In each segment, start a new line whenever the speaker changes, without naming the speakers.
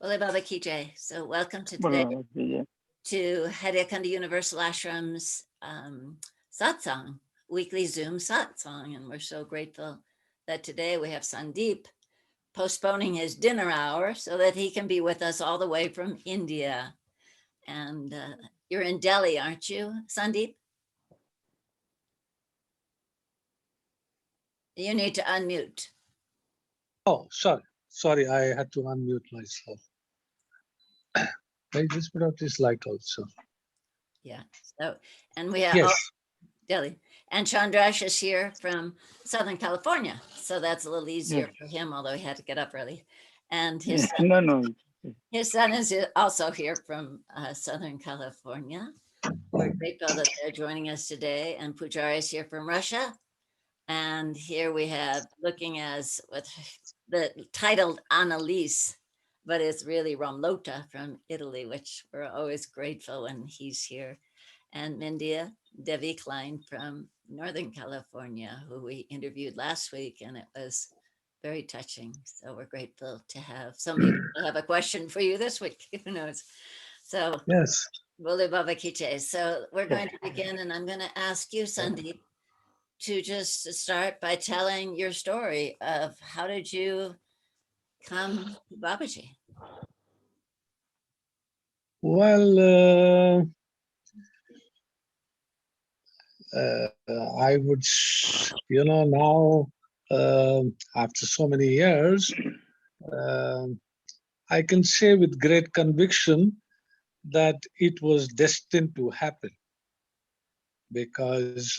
Well, Baba Kijay. So welcome to today
Babaji.
to Haidakhandi Universal Ashram's Satsang, weekly Zoom Satsang. And we're so grateful that today we have Sandeep postponing his dinner hour so that he can be with us all the way from India. And you're in Delhi, aren't you, Sandeep? You need to unmute.
Oh, sorry, I had to unmute myself. I just put out this light also.
Yeah. So, and we have
Yes,
Delhi. And Chandresh is here from Southern California. So that's a little
Yes.
easier for him, although he had to get up early. And
No, no.
his son is also here from Southern California. We're grateful that they're joining us today. And Pujari is here from Russia. And here we have looking as with the titled Annalise, but it's really Romlota from Italy, which we're always grateful when he's here. And Mindia Devi Klein from Northern California, who we interviewed last week, and it was very touching. So we're grateful to have somebody have a question for you this week. Who knows? So,
yes.
Bole Baba Kiche. So we're going to begin, and I'm going to ask you, Sandeep, to just start by telling your story of how did you come to Babaji?
Well, I would, now after so many years, I can say with great conviction that it was destined to happen because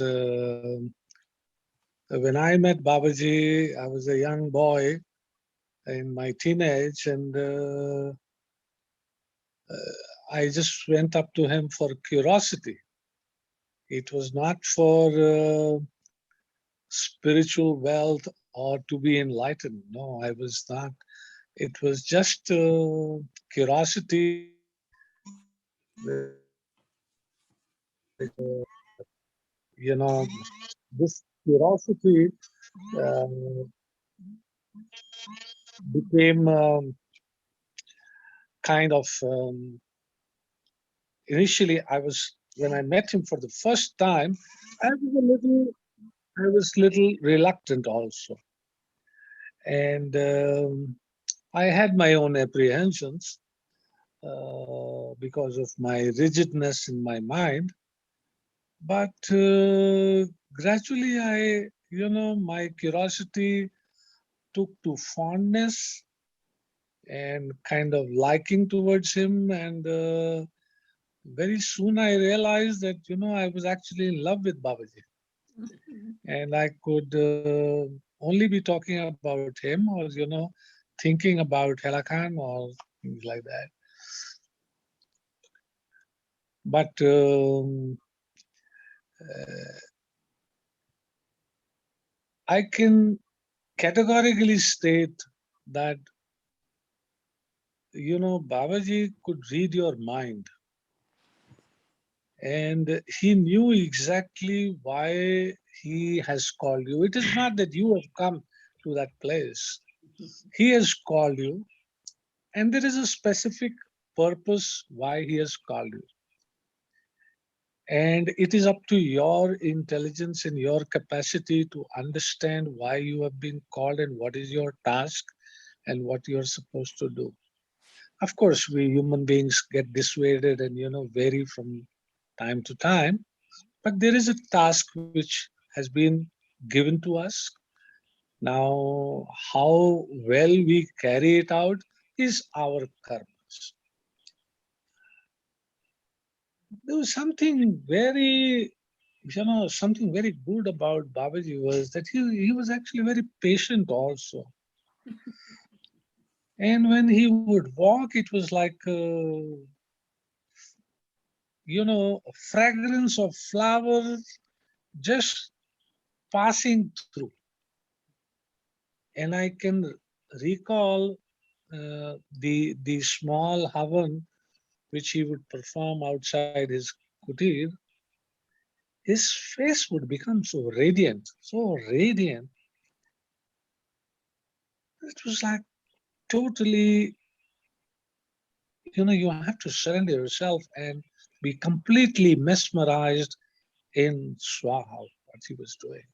when I met Babaji, I was a young boy in my teenage, and I just went up to him for curiosity. It was not for spiritual wealth or to be enlightened. No, I was not. It was just curiosity. You know, this curiosity uh, became kind of initially. When I met him for the first time, I was little reluctant also, and I had my own apprehensions because of my rigidness in my mind. But gradually, my curiosity took to fondness and kind of liking towards him. And very soon I realized that, I was actually in love with Babaji. And I could only be talking about him or, thinking about Haidakhandi or things like that. But I can categorically state that, Babaji could read your mind. And he knew exactly why he has called you. It is not that you have come to that place. He has called you, and there is a specific purpose why he has called you. And it is up to your intelligence and your capacity to understand why you have been called and what is your task and what you are supposed to do. Of course, we human beings get dissuaded and, vary from time to time. But there is a task which has been given to us. Now, how well we carry it out is our karmas. There was something very good about Babaji was that he was actually very patient also. And when he would walk, it was like, a fragrance of flowers just passing through. And I can recall the small havan which he would perform outside his kutir. His face would become so radiant. It was like totally you have to surrender yourself and be completely mesmerized in Swaha, what he was doing.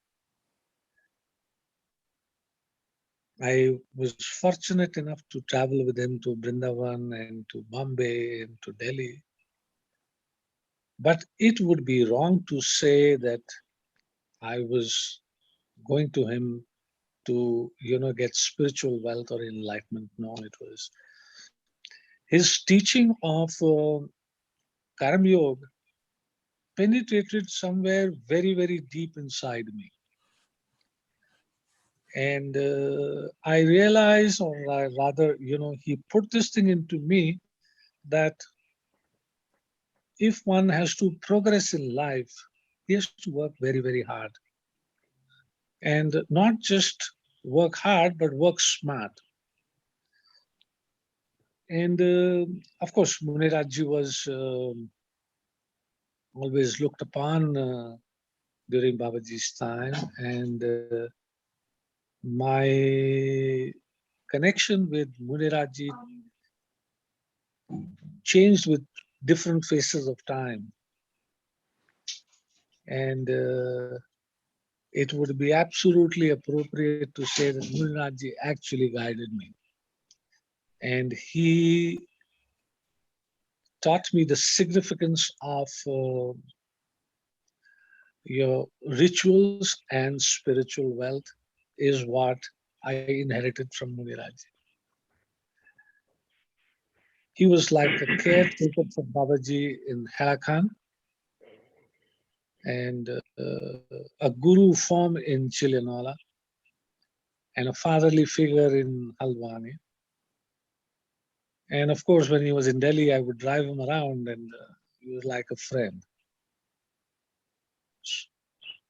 I was fortunate enough to travel with him to Brindavan and to Bombay and to Delhi. But it would be wrong to say that I was going to him to, get spiritual wealth or enlightenment. No, it was his teaching of Karma Yoga penetrated somewhere very, very deep inside me. And I realized, or I rather, he put this thing into me that if one has to progress in life, he has to work very, very hard. And not just work hard, but work smart. And of course, Muniraji was always looked upon during Babaji's time. And my connection with Muniraji changed with different phases of time. And it would be absolutely appropriate to say that Muniraji actually guided me. And he taught me the significance of your rituals and spiritual wealth is what I inherited from Muniraji. He was like a caretaker for Babaji in Haidakhandi and a guru form in Chilinola and a fatherly figure in Halwani. And of course, when he was in Delhi, I would drive him around and he was like a friend.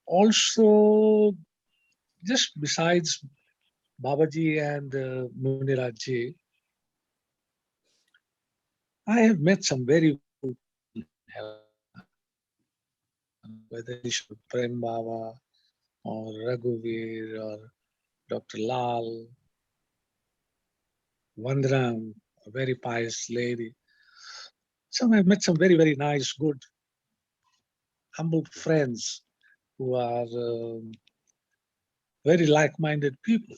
Also, just besides Babaji and Muniraji, I have met some very, very good people in Haidakhandi, whether it is Prem Baba or Raghuveer or Dr. Lal, Vandram, a very pious lady. So I've met some very, very nice, good, humble friends who are very like-minded people.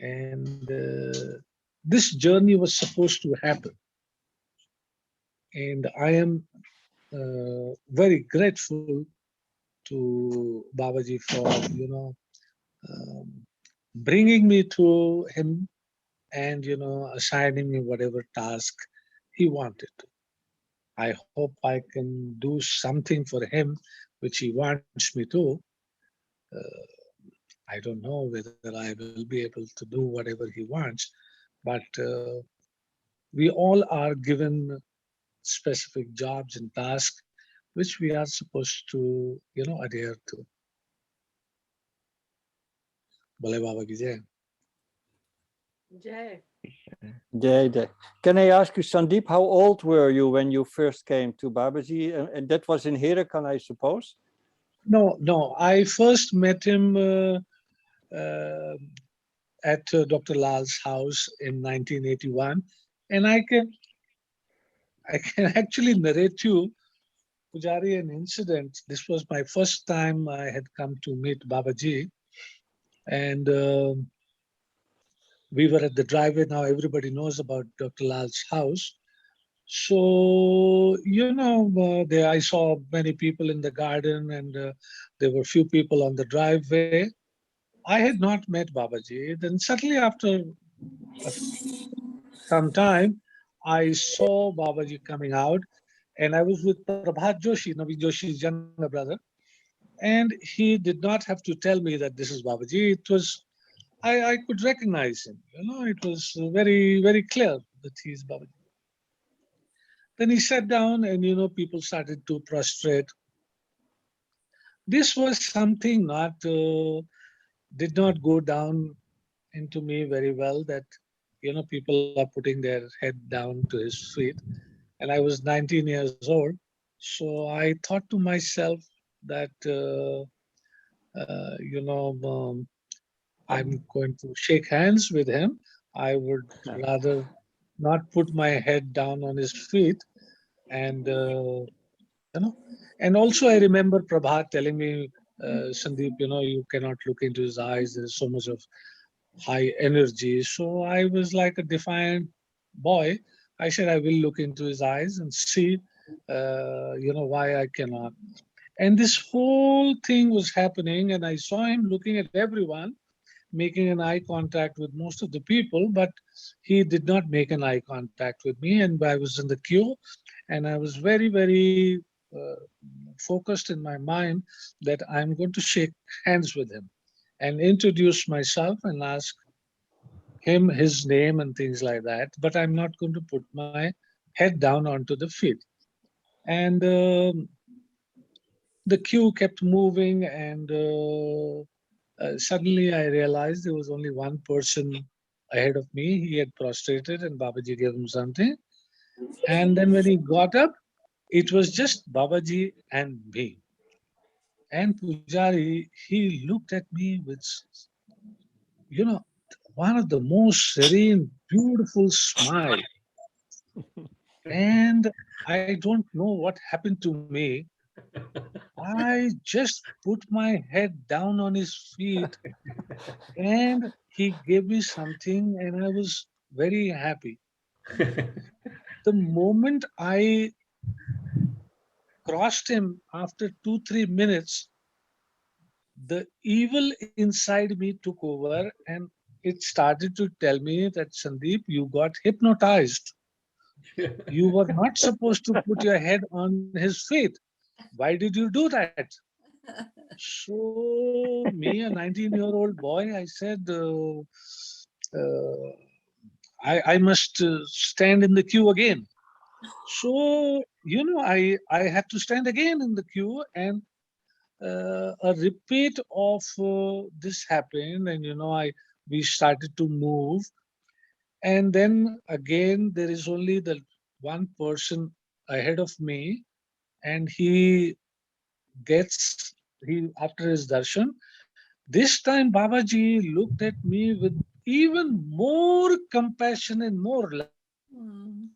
And this journey was supposed to happen. And I am very grateful to Babaji for, um, bringing me to him and, assigning me whatever task he wanted to. I hope I can do something for him, which he wants me to. Uh, I don't know whether I will be able to do whatever he wants, but we all are given specific jobs and tasks which we are supposed to, adhere to. Bole Baba ki jai.
Jay.
Jay. Can I ask you, Sandeep, how old were you when you first came to Babaji? And that was in Hirakan, I suppose?
No. I first met him at Dr. Lal's house in 1981, and I can actually narrate you, Pujari, an incident. This was my first time I had come to meet Babaji, and we were at the driveway. Now everybody knows about Dr. Lal's house. So, there I saw many people in the garden, and there were few people on the driveway. I had not met Babaji. Then suddenly, after some time, I saw Babaji coming out, and I was with Prabhat Joshi, Naveen Joshi's younger brother. And he did not have to tell me that this is Babaji. It was, I could recognize him. It was very, very clear that he's Babaji. Then he sat down and, people started to prostrate. This was something did not go down into me very well that, people are putting their head down to his feet. And I was 19 years old. So I thought to myself that, I'm going to shake hands with him. I would rather not put my head down on his feet. And, and also I remember Prabhat telling me, Sandeep, you cannot look into his eyes. There is so much of high energy. So I was like a defiant boy. I said, I will look into his eyes and see, why I cannot. And this whole thing was happening, and I saw him looking at everyone, making an eye contact with most of the people, but he did not make an eye contact with me. And I was in the queue, and I was very, very focused in my mind that I'm going to shake hands with him and introduce myself and ask him his name and things like that. But I'm not going to put my head down onto the feet. And the queue kept moving, and suddenly I realized there was only one person ahead of me. He had prostrated, and Babaji gave him something. And then when he got up, it was just Babaji and me. And Pujari, he looked at me with, you know, one of the most serene, beautiful smile. And I don't know what happened to me. I just put my head down on his feet, and he gave me something, and I was very happy. The moment I crossed him after 2, 3 minutes, the evil inside me took over, and it started to tell me that, Sandeep, you got hypnotized. You were not supposed to put your head on his feet. Why did you do that? So, me, a 19-year-old boy, I said, uh, I must stand in the queue again. So, I had to stand again in the queue, and a repeat of this happened, and we started to move, and then again there is only the one person ahead of me, and he gets he after his darshan. This time Babaji looked at me with even more compassion and more love.
Mm.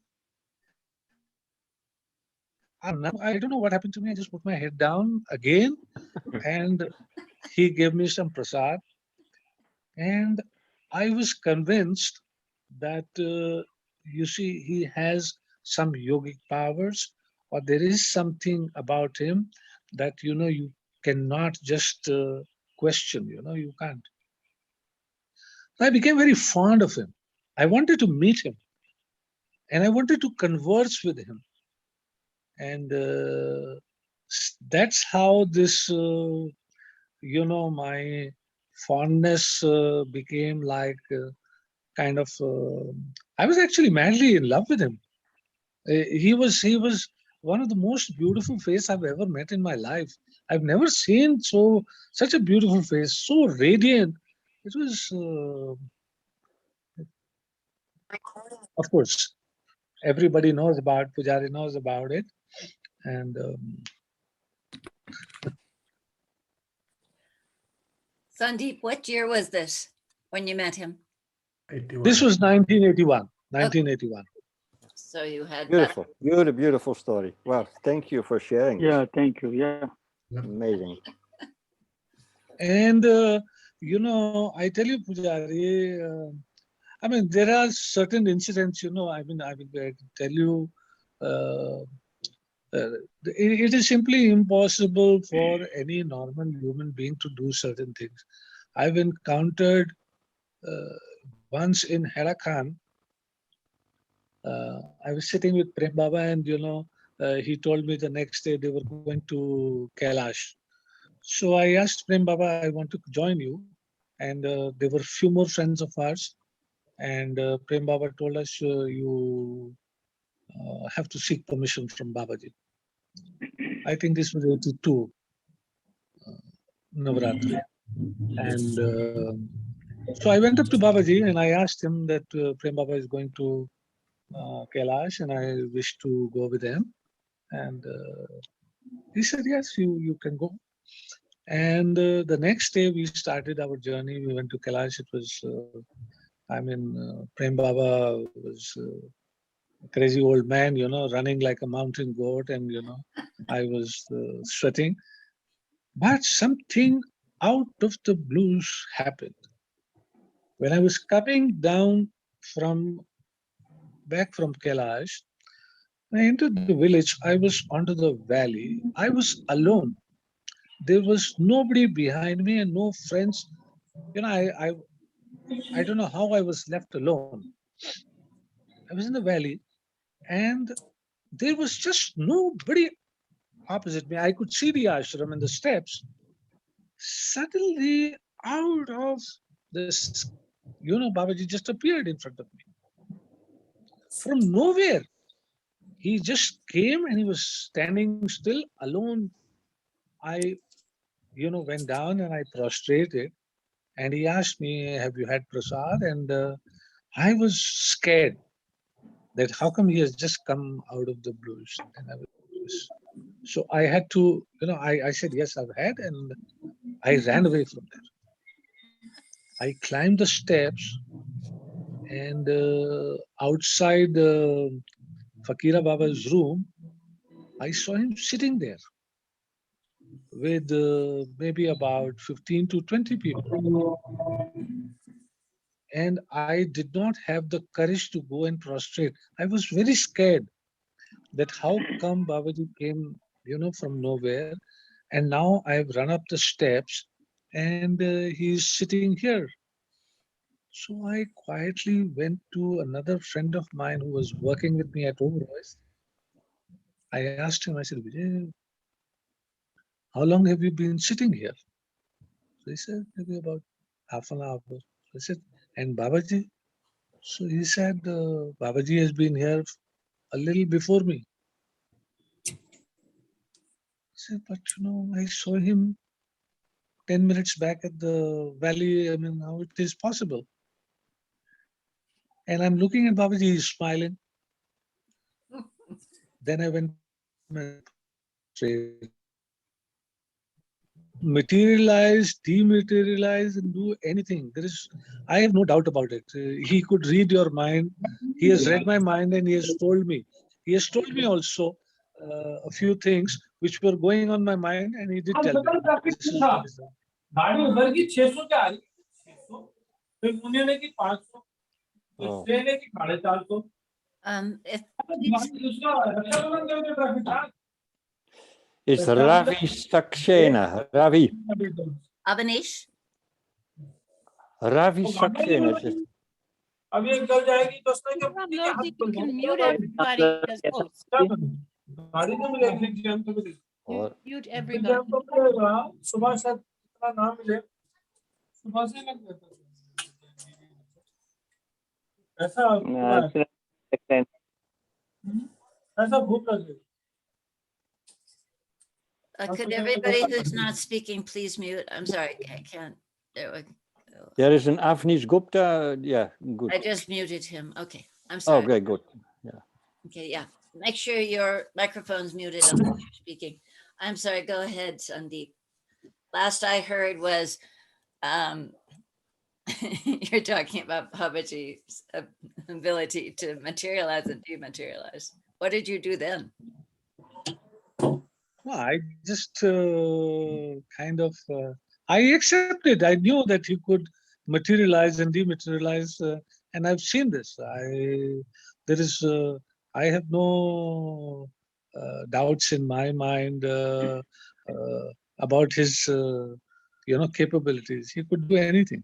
I don't know what happened to me. I just put my head down again, and he gave me some prasad, and I was convinced that he has some yogic powers, or there is something about him that you cannot just question. You can't. I became very fond of him. I wanted to meet him, and I wanted to converse with him, and that's how this my fondness became like kind of I was actually madly in love with him. He was one of the most beautiful face I've ever met in my life. I've never seen such a beautiful face, so radiant. It was of course everybody knows about Pujari knows about it, and
Sandeep, what year was this when you met him?
this was 1981.
Okay.
1981.
So you had
Beautiful, beautiful story. Wow, thank you for sharing.
Yeah, thank you. Yeah.
Amazing.
And I tell you, Pujari, I mean, there are certain incidents. I will tell you. Uh, it is simply impossible for any normal human being to do certain things. I've encountered once in Haidakhandi. I was sitting with Prem Baba, and he told me the next day they were going to Kailash. So I asked Prem Baba, I want to join you, and there were few more friends of ours, and Prem Baba told us you have to seek permission from Babaji. I think this was 82 Navratri, and so I went up to Babaji and I asked him that Prem Baba is going to Kailash, and I wish to go with him. And he said, yes, you can go. And the next day we started our journey. We went to Kailash. It was I mean, Prem Baba was a crazy old man, running like a mountain goat, and I was sweating. But something out of the blues happened. When I was coming down back from Kailash, when I entered the village, I was onto the valley. I was alone. There was nobody behind me and no friends. I don't know how I was left alone. I was in the valley, and there was just nobody opposite me. I could see the ashram and the steps. Suddenly, out of this, Babaji just appeared in front of me. From nowhere, he just came and he was standing still alone. I, went down and I prostrated, and he asked me, "Have you had prasad?" And I was scared that how come he has just come out of the blues. And so I had to, I said, "Yes, I've had," and I ran away from there. I climbed the steps, and outside Fakira Baba's room, I saw him sitting there with maybe about 15 to 20 people. And I did not have the courage to go and prostrate. I was very scared that how come Babaji came, from nowhere, and now I've run up the steps, and he's sitting here. So I quietly went to another friend of mine who was working with me at Overvoice. I asked him, I said, "Vijay, how long have you been sitting here?" So he said, "Maybe about half an hour." I said, "And Babaji?" So he said, "Babaji has been here a little before me." I said, "But I saw him 10 minutes back at the valley. I mean, how it is possible?" And I'm looking at Babaji, he's smiling. Then I went and prostrated. Materialize, dematerialize, and do anything. I have no doubt about it. He could read your mind. He has read my mind, and he has told me. He has told me also a few things which were going on my mind, and he did tell me. This is what is done.
गाड़ी उधर की 600 क्या आ रही 600 फिर उन्होंने की 500 फिर train की 450
If
दूसरा रक्षाबंधन के ट्रैफिक था
Is Ravi Saxena? Ravi.
Avanish,
Ravi Saxena.
अब ये निकल जाएगी तो उसने क्या
Ramlord, you can mute everybody as host.
गाड़ी तो मिलेगी एग्जाम तो मिलेगी
You mute everybody.
एग्जाम तो मिलेगा सुबह से इतना ना मिले सुबह से लग जाता है ऐसा भूख लगी
could everybody who's not speaking please mute? I'm sorry, I can't. There we go.
There is an Avnish Gupta. Yeah, good.
I just muted him. Okay, I'm sorry.
Okay, good. Yeah.
Okay, yeah. Make sure your microphone's muted unless you're speaking. I'm sorry, go ahead, Sandeep. Last I heard was you're talking about Babaji's ability to materialize and dematerialize. What did you do then?
Well, I just kind of, I accepted. I knew that he could materialize and dematerialize, and I've seen this. I have no doubts in my mind about his, capabilities. He could do anything.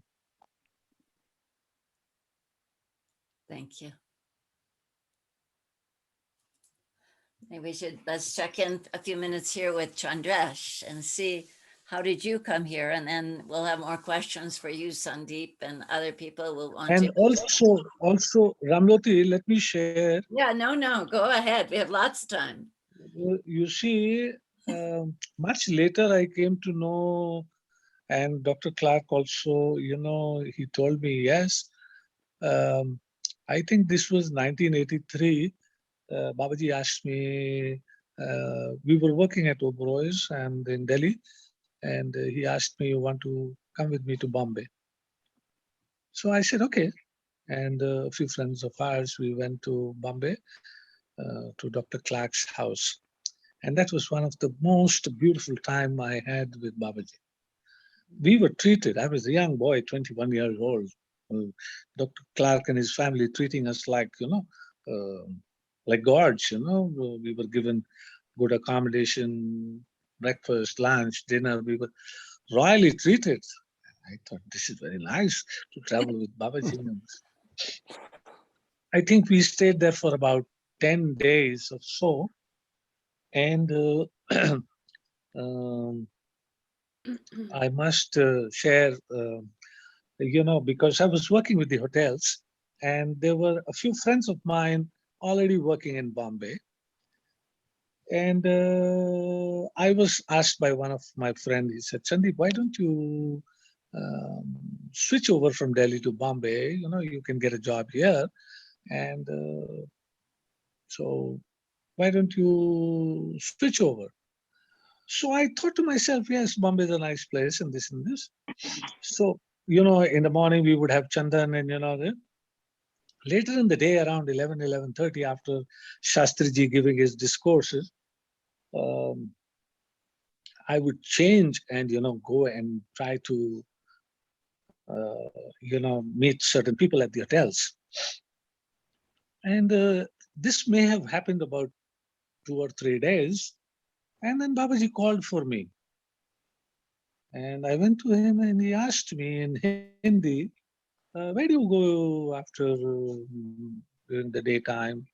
Thank you. Maybe let's check in a few minutes here with Chandresh and see how did you come here, and then we'll have more questions for you, Sandeep, and other people will want
And
to.
also, Ramloti, let me share.
Yeah, no, go ahead. We have lots of time.
You see, much later I came to know, and Dr. Clark also, he told me, yes, I think this was 1983. Babaji asked me, we were working at Oberoi's and in Delhi, and he asked me, "You want to come with me to Bombay?" So I said, "Okay." and a few friends of ours, we went to Bombay to Dr. Clark's house. And that was one of the most beautiful time I had with Babaji. We were treated, I was a young boy, 21 years old. Dr. Clark and his family treating us like, like gods, We were given good accommodation, breakfast, lunch, dinner. We were royally treated. I thought this is very nice to travel with Babaji. I think we stayed there for about 10 days or so. And I must share, because I was working with the hotels and there were a few friends of mine already working in Bombay. And I was asked by one of my friends, he said, Sandeep, why don't you switch over from Delhi to Bombay? You can get a job here. And so why don't you switch over? So I thought to myself, yes, Bombay is a nice place and this and this. So, in the morning we would have Chandan and, later in the day around 11:30 after Shastriji giving his discourses, I would change and, go and try to, meet certain people at the hotels. And this may have happened about 2 or 3 days. And then Babaji called for me. And I went to him and he asked me in Hindi, where do you go after during the daytime?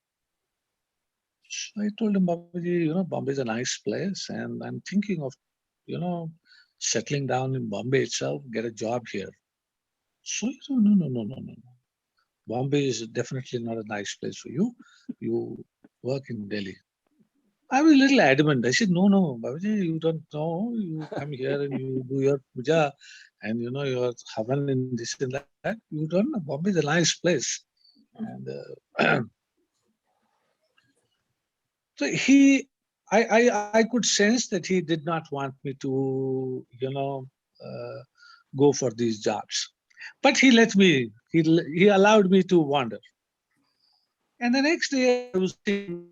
So I told him, Babaji, Bombay is a nice place and I'm thinking of, settling down in Bombay itself, get a job here. So he said, no. Bombay is definitely not a nice place for you. You work in Delhi. I was a little adamant. I said, no, Babaji, you don't know. You come here and you do your puja and, your havan and this and that. You don't know. Bombay is a nice place. And so I could sense that he did not want me to, go for these jobs. But he let me, he allowed me to wander. And the next day I was sitting,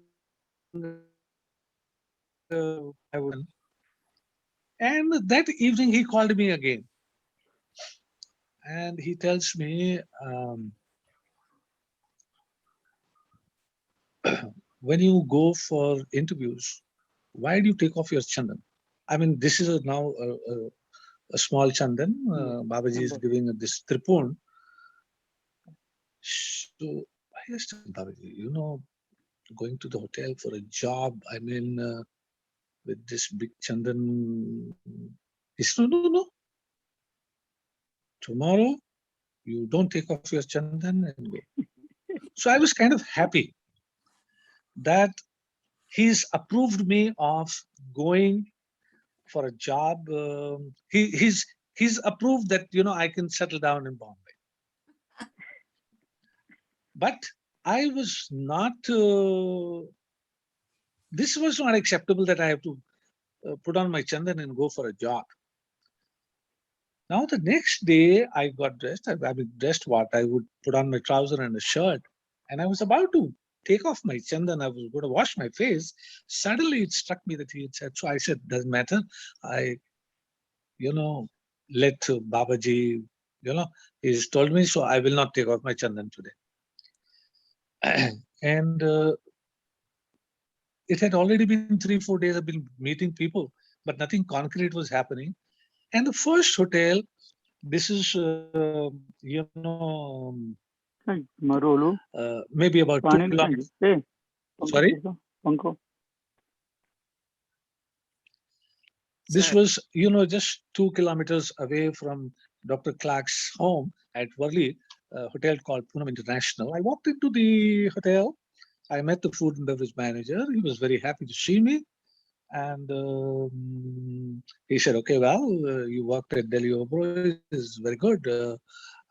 I would, and that evening he called me again. And he tells me, when you go for interviews, why do you take off your chandan? I mean, this is now a small chandan. Babaji is giving this tripun. So I asked him, Babaji, going to the hotel for a job, I mean, with this big chandan. He said, no. Tomorrow, you don't take off your chandan and go. So I was kind of happy that he's approved me of going for a job. He's approved that, I can settle down in Bombay. But I was not, this was not acceptable that I have to put on my chandan and go for a job. Now the next day I got dressed. I mean, dressed what? I would put on my trouser and a shirt, and I was about to take off my chandan. I was going to wash my face. Suddenly it struck me that he had said. So I said, doesn't matter. I, let Babaji, he's told me, so I will not take off my chandan today. And it had already been 3-4 days. I've been meeting people, but nothing concrete was happening. And the first hotel, this is, maybe about 2 kilometers. Sorry? This was, just 2 kilometers away from Dr. Clark's home at Worli, a hotel called Poonam International. I walked into the hotel. I met the food and beverage manager. He was very happy to see me. And he said, okay, well, you worked at Delhi Obro, is very good.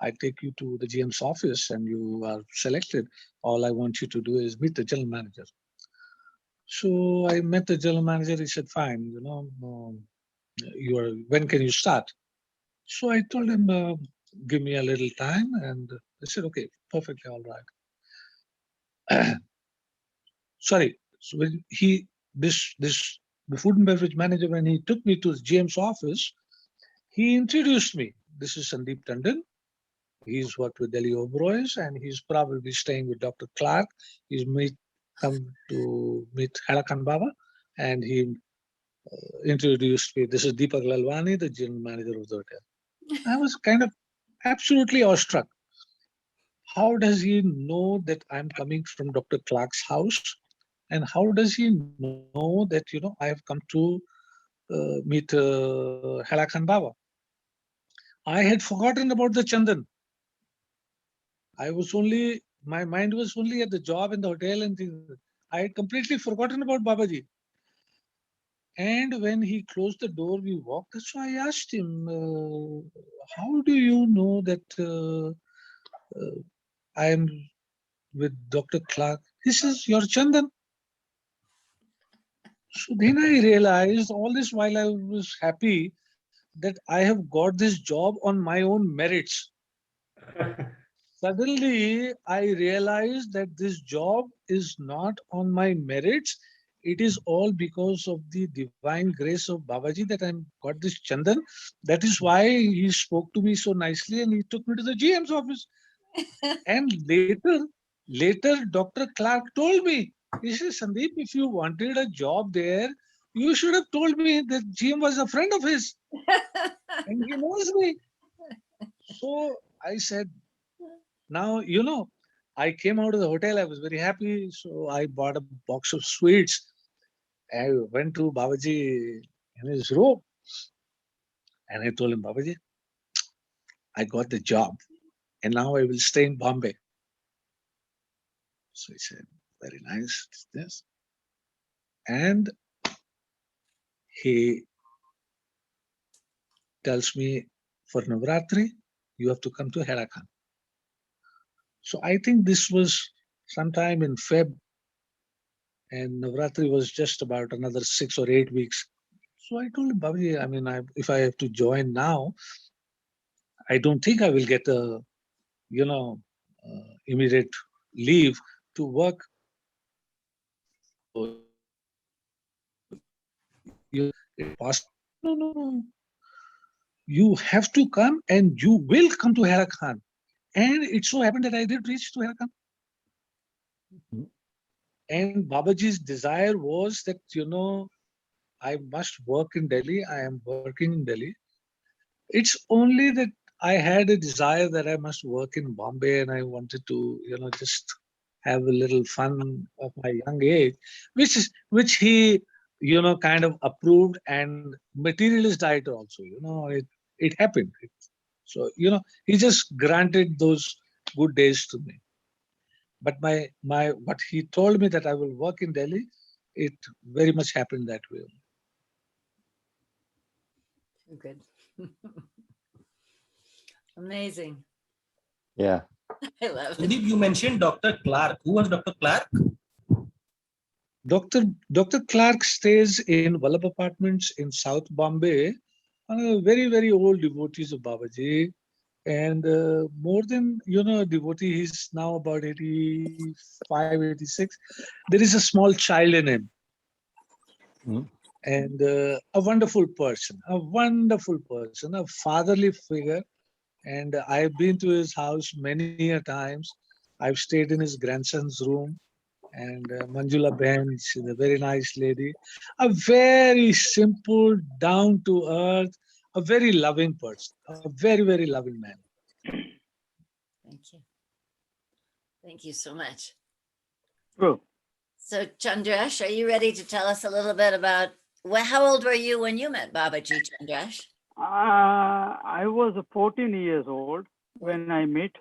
I take you to the GM's office and you are selected. All I want you to do is meet the general manager. So I met the general manager. He said, fine, when can you start? So I told him, give me a little time. And I said, okay, perfectly all right. Sorry. So when the food and beverage manager, when he took me to GM's office, he introduced me. This is Sandeep Tandon. He's worked with Delhi Oberois, and he's probably staying with Dr. Clark. He's come to meet Haidakhandi Baba, and he introduced me. This is Deepak Lalwani, the general manager of the hotel. I was kind of absolutely awestruck. How does he know that I'm coming from Dr. Clark's house? And how does he know that, I have come to meet Haidakhandi Baba? I had forgotten about the Chandan. My mind was only at the job in the hotel and things. I had completely forgotten about Babaji. And when he closed the door, we walked. So I asked him, how do you know that I am with Dr. Clark? He says, you're Chandan. So then I realized all this while I was happy that I have got this job on my own merits. Suddenly, I realized that this job is not on my merits. It is all because of the divine grace of Babaji that I got this Chandan. That is why he spoke to me so nicely and he took me to the GM's office. And later, Dr. Clark told me, he says, Sandeep, if you wanted a job there, you should have told me that GM was a friend of his and he knows me. So I said, now, I came out of the hotel, I was very happy. So I bought a box of sweets. I went to Babaji in his room and I told him, Babaji, I got the job and now I will stay in Bombay. So he said, very nice, this. And he tells me, for Navratri, you have to come to Haidakhandi. So I think this was sometime in Feb, and Navratri was just about another 6 or 8 weeks. So I told him, Babaji, I mean, if I have to join now, I don't think I will get a, immediate leave to work. No. You have to come and you will come to Haidakhandi. And it so happened that I did reach to Haidakhandi. And Babaji's desire was that, I must work in Delhi. I am working in Delhi. It's only that I had a desire that I must work in Bombay and I wanted to, just have a little fun of my young age, which he, kind of approved, and materialist diet also, it happened. So, he just granted those good days to me. But what he told me that I will work in Delhi, it very much happened that way.
Good. Amazing.
Yeah.
I love it.
Sandeep, you mentioned Dr. Clark. Who was Dr. Clark?
Dr. Clark stays in Vallabh Apartments in South Bombay. Very, very old devotees of Babaji. And more than, a devotee, he's now about 85, 86. There is a small child in him. And a wonderful person, a fatherly figure. And I've been to his house many a times. I've stayed in his grandson's room. And Manjula Ben, she's a very nice lady. A very simple, down to earth, a very loving person, a very, very loving man.
Thank you. Thank you so much.
True.
So, Chandresh, are you ready to tell us a little bit about how old were you when you met Babaji, Chandresh?
I was 14 years old when I met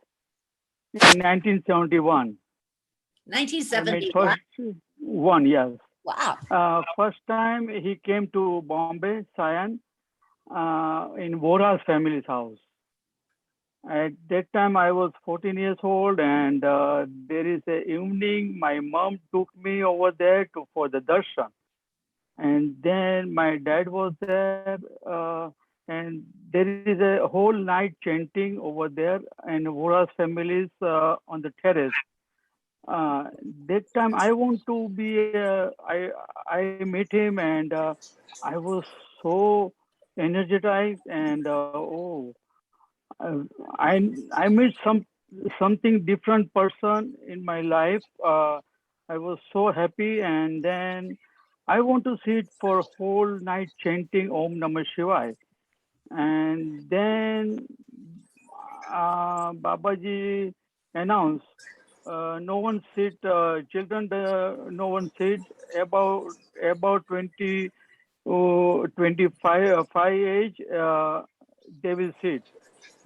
in 1971.
1971?
Yes.
Wow.
First time he came to Bombay, Siam, in Vora's family's house. At that time, I was 14 years old, and there is a evening, my mom took me over there for the darshan. And then my dad was there. and there is a whole night chanting over there, and Vora's families on the terrace. That time I want to be. I met him, and I was so energized, and uh, I met something different person in my life. I was so happy, and then I want to sit for whole night chanting Om Namah Shivaya. And then Babaji announced, no one sit, children, no one sit about 20, 25 five age, they will sit.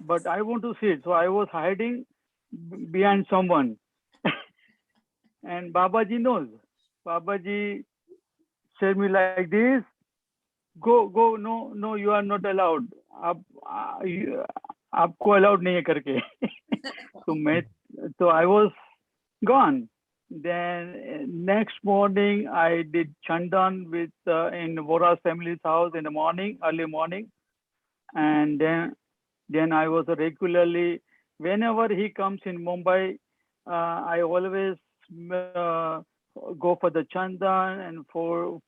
But I want to sit, so I was hiding behind someone. And Babaji knows. Babaji said me like this, go, no, you are not allowed. आपको allowed नहीं है करके. So I was gone. Then next morning I did Chandon with in Vora's family's house in the morning, early morning, and then I was regularly, whenever he comes in Mumbai, I always go for the Chandan and for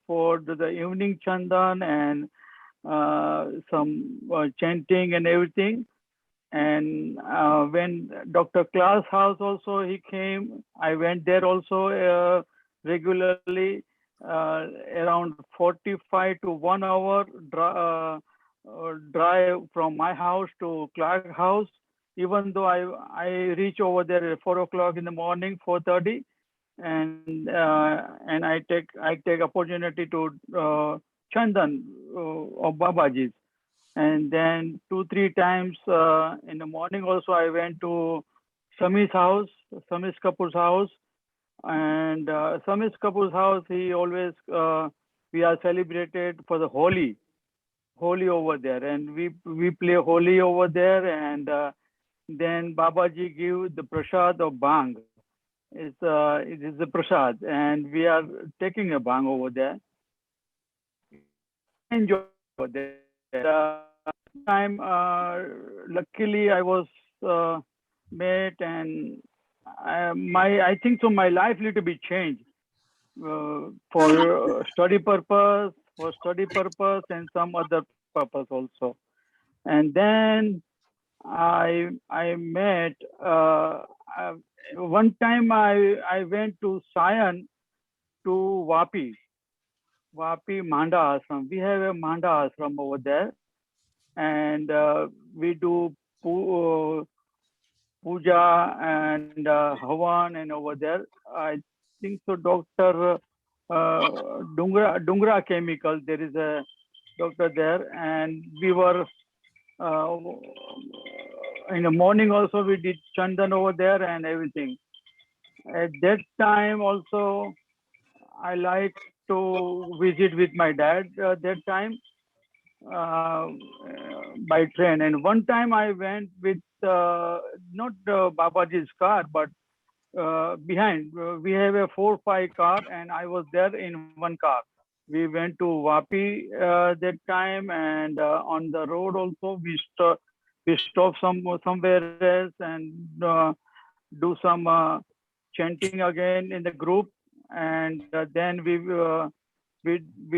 the evening Chandan and some chanting and everything. And when Dr. Klaas' house also he came, I went there also regularly, around 45 to 1 hour drive from my house to Clark house. Even though I reach over there at 4 o'clock in the morning, 4:30, and I take opportunity to Chandan of Babaji's. And then 2-3 times in the morning also I went to Sami's house, Sami's Kapoor's house. And Sami's Kapoor's house, he always, we are celebrated for the Holi over there. And we play Holi over there. And then Babaji give the prasad of Bang. It is the prasad. And we are taking a Bang over there. Enjoy over there. Time, luckily I was met, and I think so my life little bit changed for study purpose, and some other purpose also. And then I met one time I went to Sion to Vapi Manda Ashram. We have a Manda Ashram over there, and we do puja and Havan and over there. I think so Dr. Dungra Chemical, there is a doctor there, and we were in the morning also we did Chandan over there and everything. At that time also I like to visit with my dad that time by train. And one time I went with not Babaji's car, but behind. We have a 4-5 car, and I was there in one car. We went to Vapi that time, and on the road also we stopped somewhere else and do some chanting again in the group. And then we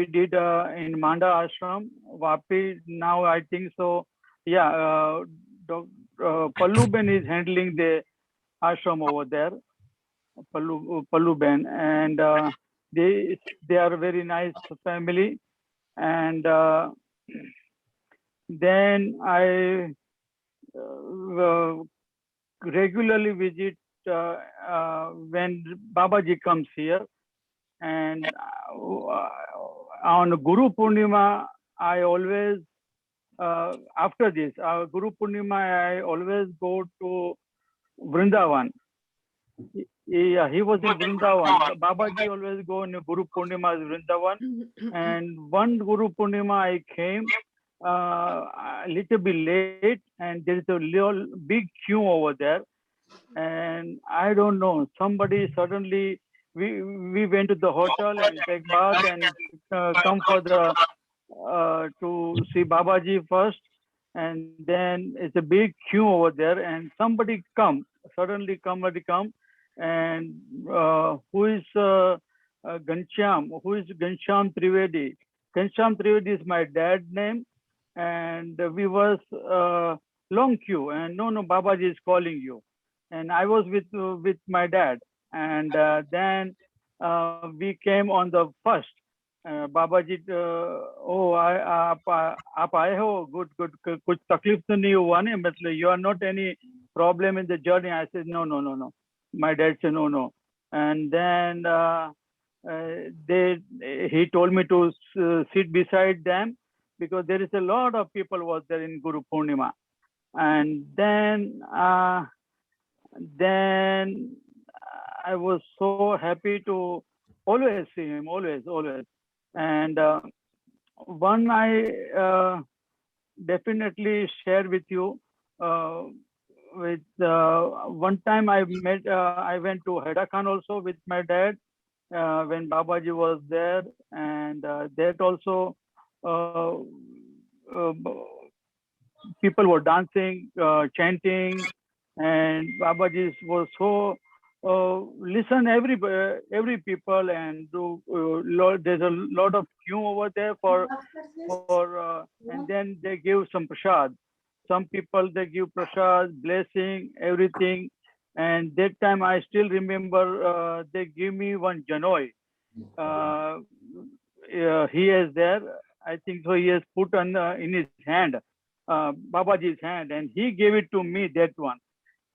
did in Manda Ashram, Vapi. Now I think so. Yeah, Pallu Ben is handling the ashram over there. Pallu Ben, and they are a very nice family. And then I regularly visit when Babaji comes here. And on Guru Purnima, I always, after this, Guru Purnima, I always go to Vrindavan. He was in Vrindavan. Babaji always go in Guru Purnima Vrindavan. And one Guru Purnima I came a little bit late, and there is a little big queue over there. And I don't know, somebody suddenly, we went to the hotel and take bath and come for the to see Babaji first. and then it's a big queue over there, and somebody suddenly come, and who is Gansham Trivedi? Gansham Trivedi is my dad's name, and we was long queue, and no, Babaji is calling you, and I was with my dad, and then we came on the first. बाबाजी ओ आप आए हो good कुछ तकलीफ तो नहीं हुआ ना मतलब you are not any problem in the journey. I said no. My dad said no. And then he told me to sit beside them because there is a lot of people was there in Guru Purnima. And then I was so happy to always see him, always. And one I definitely share with you. With one time I went to Haidakhandi also with my dad when Babaji was there, and that also people were dancing, chanting, and Babaji was so listen every people, and there's a lot of queue over there for and then they give some prasad. Some people they give prasad, blessing, everything. And that time I still remember they give me one janoi. He is there. I think so. He has put on in his hand, Babaji's hand, and he gave it to me. That one.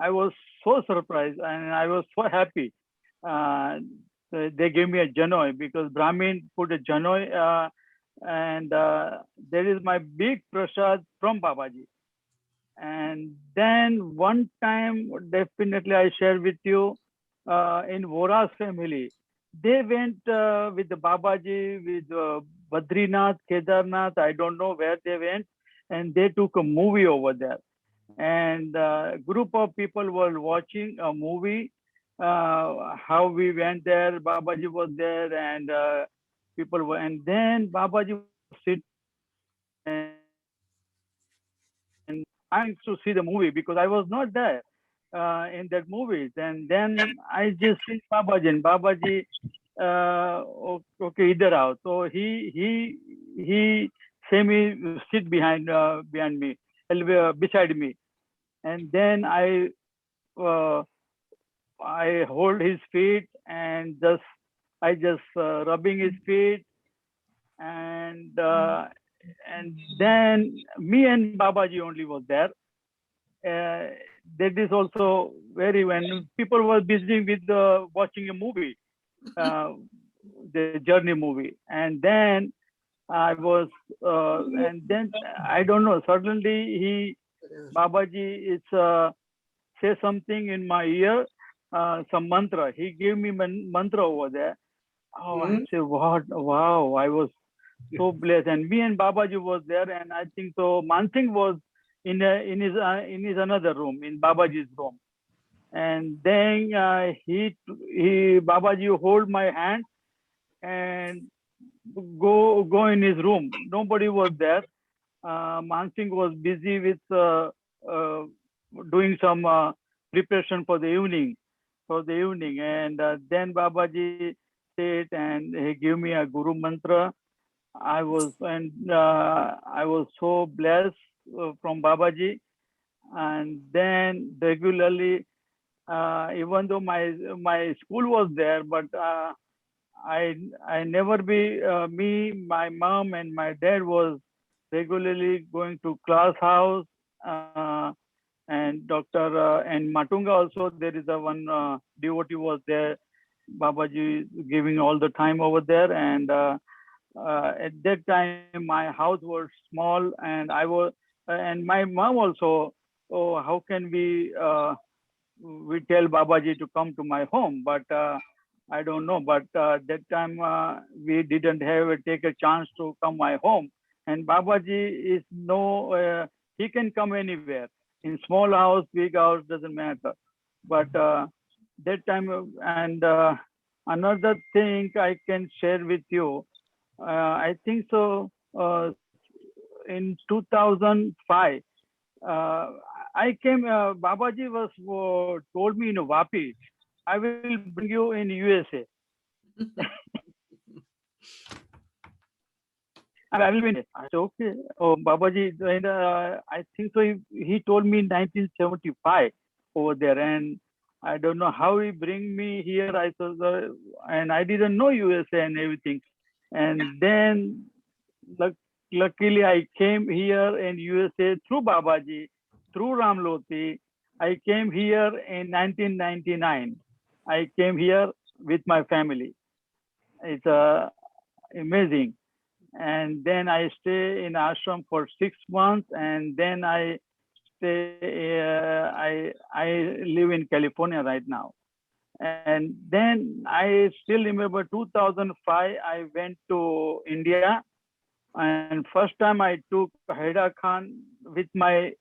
I was so surprised and I was so happy. They gave me a janoi because Brahmin put a janoi, and there is my big prasad from Babaji. And then one time, definitely I share with you, in Vora's family, they went with the Babaji, with Badrinath, Kedarnath, I don't know where they went, and they took a movie over there. And a group of people were watching a movie, how we went there, Babaji was there, and people were, and then Babaji was sitting, and I to see the movie because I was not there in that movie. And then I just see Babaji, and Babaji, okay, idhar aao. So he say me sit behind me, beside me, and then I hold his feet and I just rubbing his feet, and then me and Babaji only was there. That is also very when people were busy with watching a movie, the journey movie, and then I was, and then I don't know. Suddenly Babaji is say something in my ear, some mantra. He gave me mantra over there. Oh, I say what? Wow! I was so blessed, and me and Babaji was there, and I think so. Mansingh was in his another room, in Babaji's room, and then he Babaji hold my hand and go in his room. Nobody was there. Mansingh was busy with doing some preparation for the evening, and then Babaji said, and he gave me a Guru mantra. I was so blessed from Babaji, and then regularly, even though my school was there, but I never be me, my mom, and my dad was regularly going to class house, and Dr. and Matunga also. There is a one devotee was there. Babaji giving all the time over there, and at that time my house was small, and I was, and my mom also. Oh, how can we tell Babaji to come to my home? But I don't know. But that time we didn't take a chance to come my home. And Babaji is he can come anywhere. In small house, big house, doesn't matter. But that time, and another thing I can share with you, I think so. In 2005, I came. Babaji was told me in Vapi, I will bring you in USA. I will win it. I said, okay. Oh, Babaji, and, I think so. He told me in 1975 over there, and I don't know how he bring me here. I thought, and I didn't know USA and everything. And then, luckily, I came here in USA through Babaji, through Ramloti. I came here in 1999. I came here with my family. It's amazing. And then I stay in ashram for 6 months, and then I stay. I live in California right now. And then I still remember 2005. I went to India, and first time I took Haidakhandi with my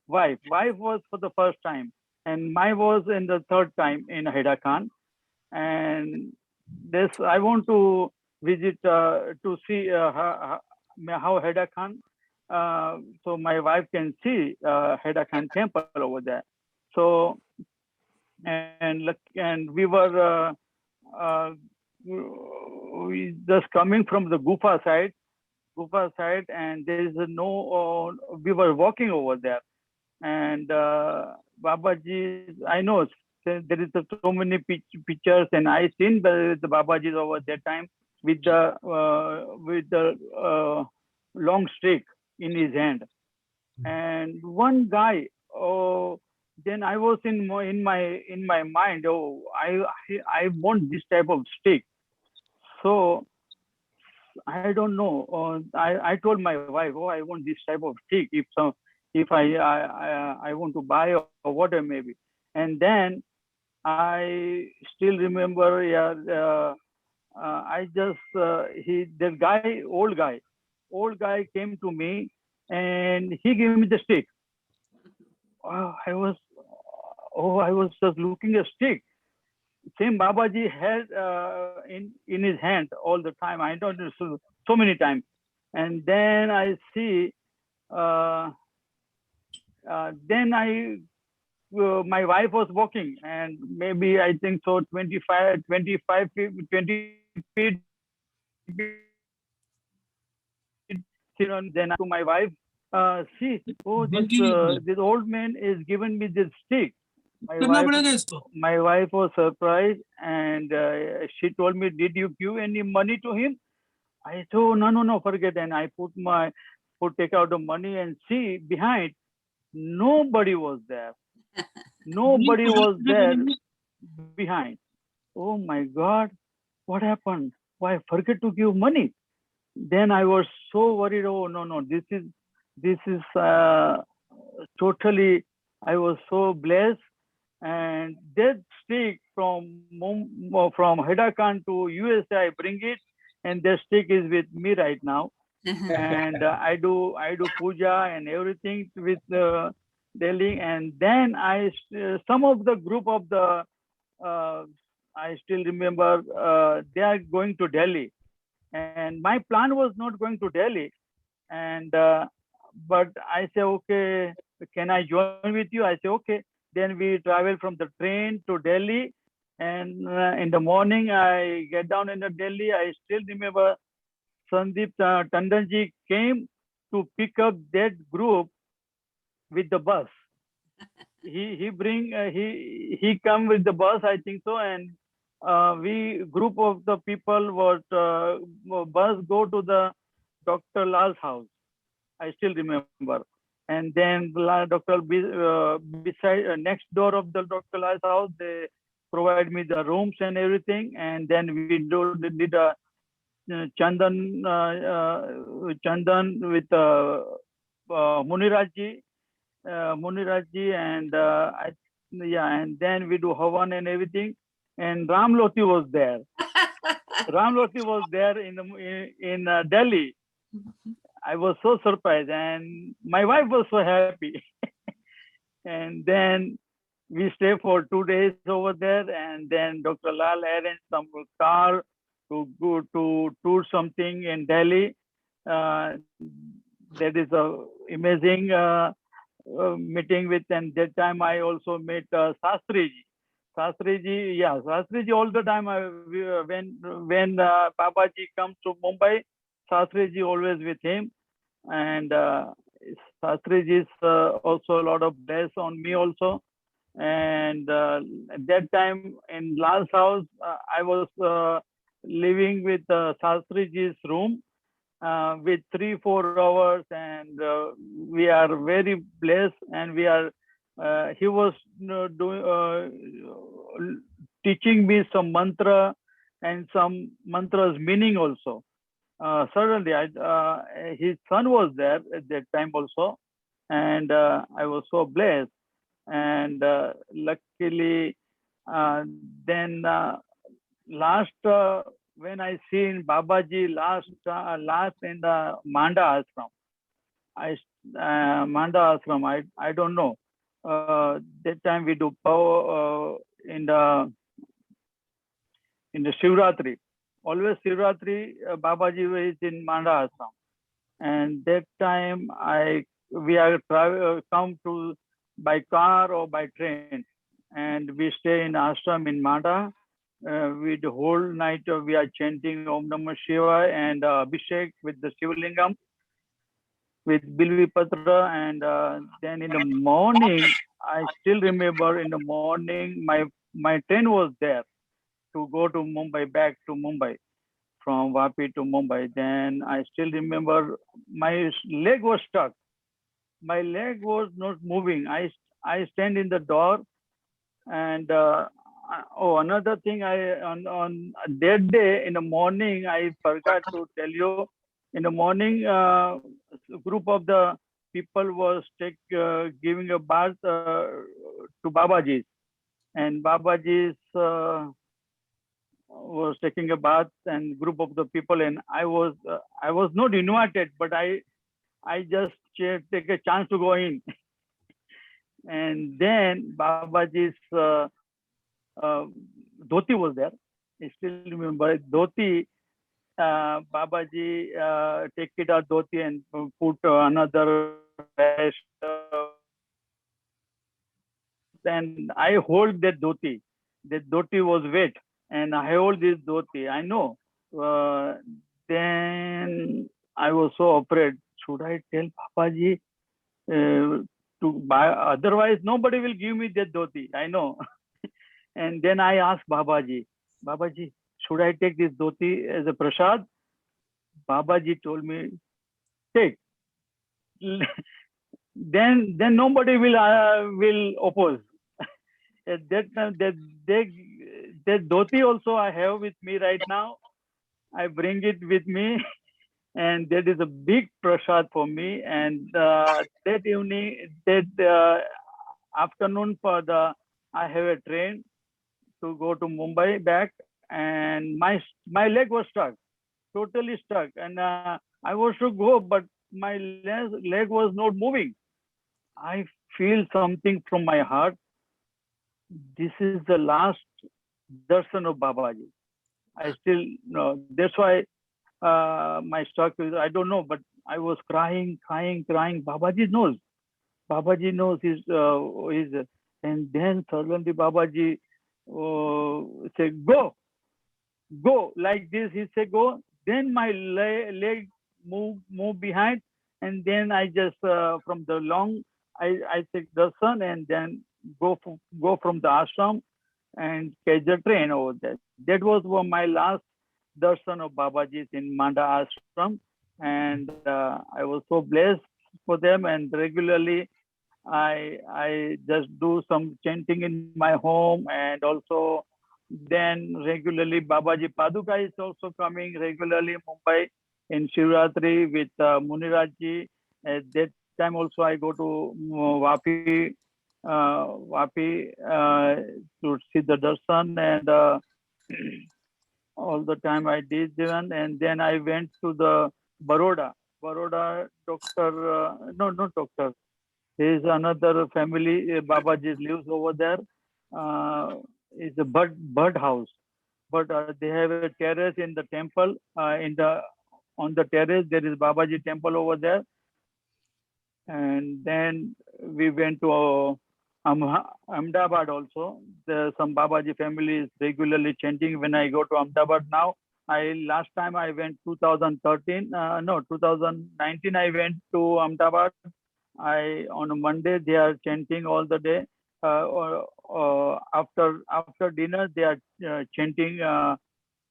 wife. Wife was for the first time, and my was in the third time in Haidakhandi. And this I want to visit to see how Haidakhandi, so my wife can see Haidakhandi temple over there. So and we were we just coming from the Gufa side, and there is no. We were walking over there, and Babaji, I know there is so many pictures, and I seen the Babaji over that time with the long stick in his hand, and one guy. Oh, then I was in my mind. Oh, I want this type of stick. So I don't know. I told my wife, oh, I want this type of stick. If I want to buy or whatever maybe. And then I still remember, yeah, I just the guy, old guy came to me, and he gave me the stick. I was just looking at stick. Same Babaji had in his hand all the time. I don't know, so many times. And then I see, then my wife was walking, and maybe I think so 25 feet, 20 feet. Then to my wife, see, oh, this old man is giving me this stick. My wife was surprised, and she told me, did you give any money to him? I said, oh, no, forget. And I take out the money and see behind, nobody was there. Nobody was there behind. Oh my God, what happened? Why forget to give money? Then I was so worried. Oh no, this is totally. I was so blessed, and that stick from Haidakhandi to USA, I bring it, and that stick is with me right now. And I do puja and everything with Delhi, and then some of the group of the I still remember they are going to Delhi, and my plan was not going to Delhi, and but I say, okay, can I join with you? I say, okay. Then we travel from the train to Delhi, and in the morning I get down in the Delhi. I still remember Sandeep Tandon ji came to pick up that group with the bus. He come with the bus, I think so, and we group of the people was bus go to the Dr. Lal's house. I still remember, and then Dr. beside next door of the Dr. Lal's house, they provide me the rooms and everything, and then we did a Chandon with Munirajji, and and then we do Havan and everything, and Ramloti was there. Ramloti was there in Delhi. I was so surprised, and my wife was so happy. And then we stay for 2 days over there, and then Dr. Lal arranged some car to go to tour something in Delhi. That is amazing meeting with, and that time I also met Shastriji. Shastriji, yeah, Shastriji all the time. When Babaji comes to Mumbai, Shastriji always with him, and Shastriji is also a lot of bless on me also. And at that time in last house, I was living with Shastriji's room with 3-4 hours, and we are very blessed, and we are he was teaching me some mantra and some mantras meaning also. Suddenly his son was there at that time also, and I was so blessed. And luckily then last when I seen Babaji last in the Manda Ashram, Manda Ashram, I don't know. That time we do power in the Shivratri. Always Shivratri, Babaji is in Manda Ashram, and that time we are come to by car or by train, and we stay in ashram in Manda. We the whole night we are chanting Om Namah Shivaya and Abhishek with the Shivalingam with Bilvi Patra, and then in the morning, I still remember in the morning my train was there to go to Mumbai, back to Mumbai from Vapi to Mumbai. Then I still remember my leg was stuck. My leg was not moving. I stand in the door, and another thing, I on that day in the morning I forgot to tell you. In the morning, group of the people was giving a bath to Babaji, and Babaji was taking a bath, and group of the people, and I was not invited, but I just take a chance to go in. And then Babaji's dhoti was there. I still remember dhoti. Babaji take it out dhoti and put another fresh, and I hold that dhoti. That dhoti was wet, and I hold this dhoti. I know. Then I was so afraid. Should I tell Babaji to buy? Otherwise, nobody will give me that dhoti. I know. And then I asked Babaji, should I take this dhoti as a prasad? Babaji told me, take. Then nobody will oppose. At that time, that dhoti also I have with me right now. I bring it with me, and that is a big prasad for me. And that evening, that afternoon, I have a train to go to Mumbai back, and my leg was stuck, totally stuck, and I was to go, but my leg was not moving. I feel something from my heart. This is the last darshan of Babaji. I still know. That's why my stuck is, I don't know, but I was crying. Babaji knows. Babaji knows his, and then suddenly Babaji said, go like this. He said, go. Then my leg move behind, and then I just from the long, I take darshan, and then go from the ashram and catch the train over there. That was my last darshan of Babaji's in Manda ashram, and I was so blessed for them. And regularly I just do some chanting in my home, and also then regularly Babaji Paduka is also coming regularly in Mumbai in Shivratri with Munirajji. At that time also I go to Vapi to see the darshan, and all the time I did one. And then I went to the Baroda, doctor, no, not doctor. There is another family, Babaji lives over there. It's a bird house, but they have a terrace in the temple. On the terrace there is Babaji temple over there. And then we went to Ahmedabad also. Some Babaji families regularly chanting. When I go to Ahmedabad now, last time I went 2013, no 2019 I went to Ahmedabad. On a Monday they are chanting all the day. After dinner they are chanting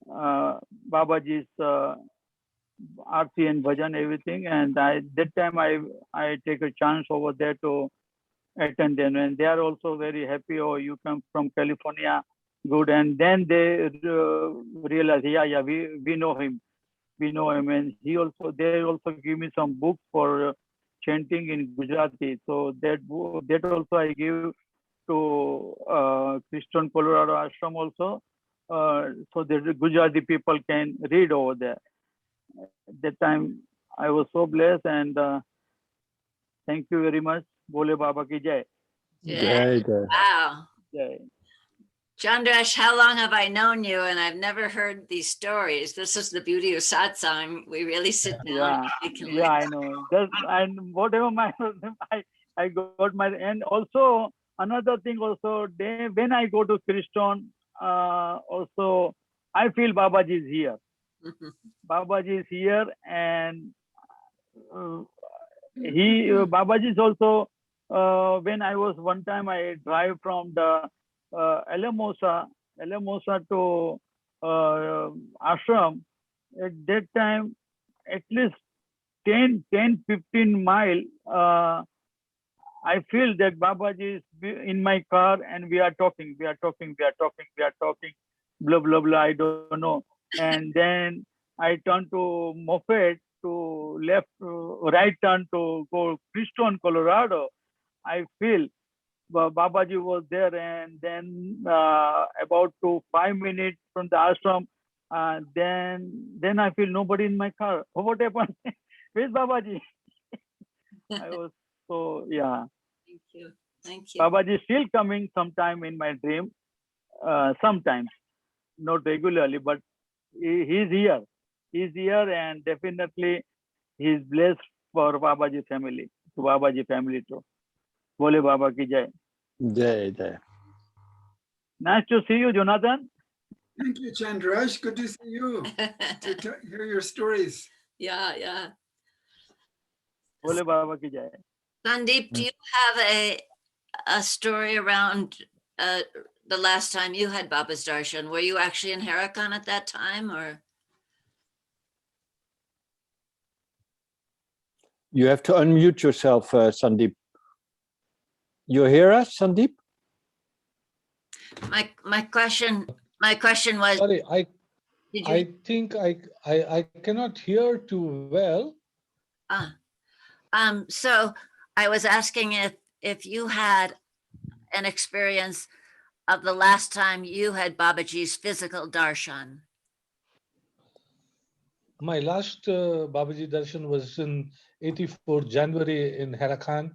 Babaji's Aarti and Bhajan, everything. And that time I take a chance over there to attend them, and they are also very happy. Oh, you come from California, good. And then they realize, yeah, we know him, and they also give me some books for chanting in Gujarati. So that also I give to Christian Colorado Ashram also, so that the Gujarati people can read over there. At that time, I was so blessed, and thank you very much. Bole Baba ki jai.
Yeah.
Jai, jai.
Wow.
Jai.
Chandresh, how long have I known you? And I've never heard these stories. This is the beauty of Satsang. We really sit down.
Yeah,
We can
yeah, I know. Just and whatever my I got my, and also another thing also, when I go to Kriston, also I feel Babaji is here.
learn.
Babaji is here, and Babaji is also. When I was one time, I drive from the Alamosa to Ashram. At that time, at least 10-15 mile, I feel that Babaji is in my car, and we are talking, blah, blah, blah, I don't know. And then I turn to Moffett to left, right turn to go Kriston, Colorado. I feel Babaji was there, and then about 5 minutes from the ashram, then I feel nobody in my car. Oh, what happened? Where's Babaji? I was so, yeah.
Thank you. Thank you.
Babaji is still coming sometime in my dream, sometimes, not regularly, but he's here. He's here, and definitely he's blessed for Babaji family, to Babaji family too. Bole Baba ki jai.
Jai, jai.
Nice to see you, Jonathan.
Thank you, Chandresh. Good to see you, to hear your stories.
Yeah, yeah.
Bole Baba ki jai.
Sandeep, do you have a story around the last time you had Baba's darshan? Were you actually in Haidakhandi at that time, or?
You have to unmute yourself, Sandeep. You hear us, Sandeep?
My question was,
Sorry,
did you?
I think I cannot hear too well.
So I was asking if you had an experience of the last time you had Babaji's physical darshan.
My last Babaji darshan was in 84 January in Haidakhandi.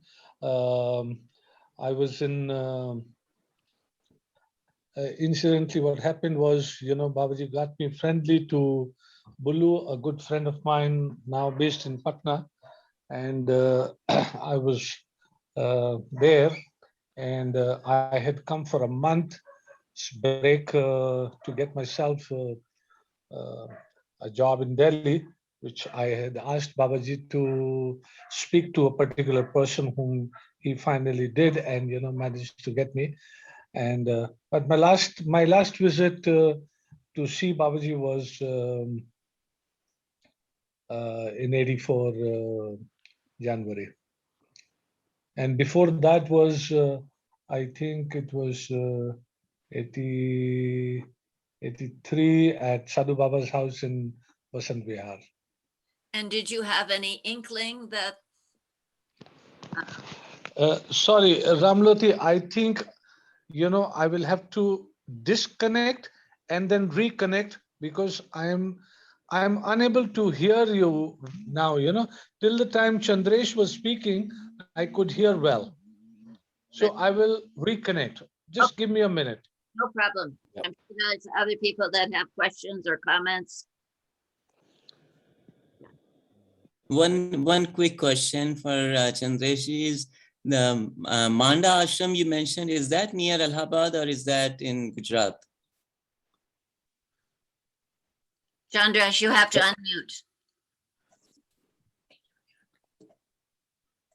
I was in, incidentally what happened was, Babaji got me friendly to Bulu, a good friend of mine now based in Patna. And I was there, and I had come for a month break to get myself a job in Delhi, which I had asked Babaji to speak to a particular person whom he finally did, and managed to get me. And but my last visit to see Babaji was in 84 January, and before that was I think it was 83 at Sadhu Baba's house in Vasant Vihar.
And did you have any inkling that?
Sorry, Ramloti, I think, I will have to disconnect and then reconnect because I'm unable to hear you now, till the time Chandresh was speaking, I could hear well. So I will reconnect. Just give me a minute.
No problem.
Yep.
I'm sure there's other people that have questions or comments.
One quick question for Chandresh is the Manda Ashram you mentioned, is that near Allahabad or is that in Gujarat?
Chandresh, you have to unmute.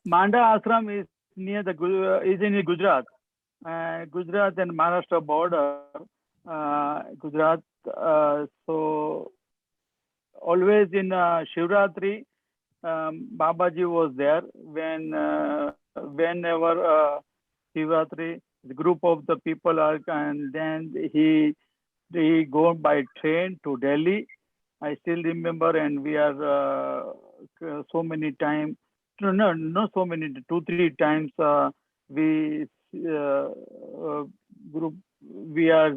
Manda Ashram is near the is in Gujarat, Gujarat and Maharashtra border. Gujarat. So always in Shivratri, Babaji was there whenever Shivratri, the group of the people are, and then he go by train to Delhi. I still remember, and we are so many times. No, not so many. 2-3 times we group. We are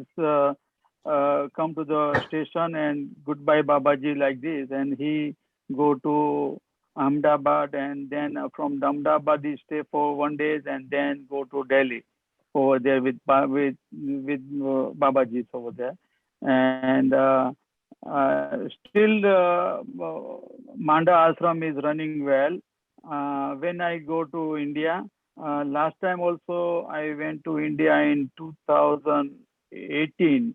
come to the station and goodbye Babaji like this, and he go to Ahmedabad, and then from Ahmedabad he stay for 1 day and then go to Delhi over there with Babaji over there, and still Manda Ashram is running well. When I go to India, last time also I went to India in 2018.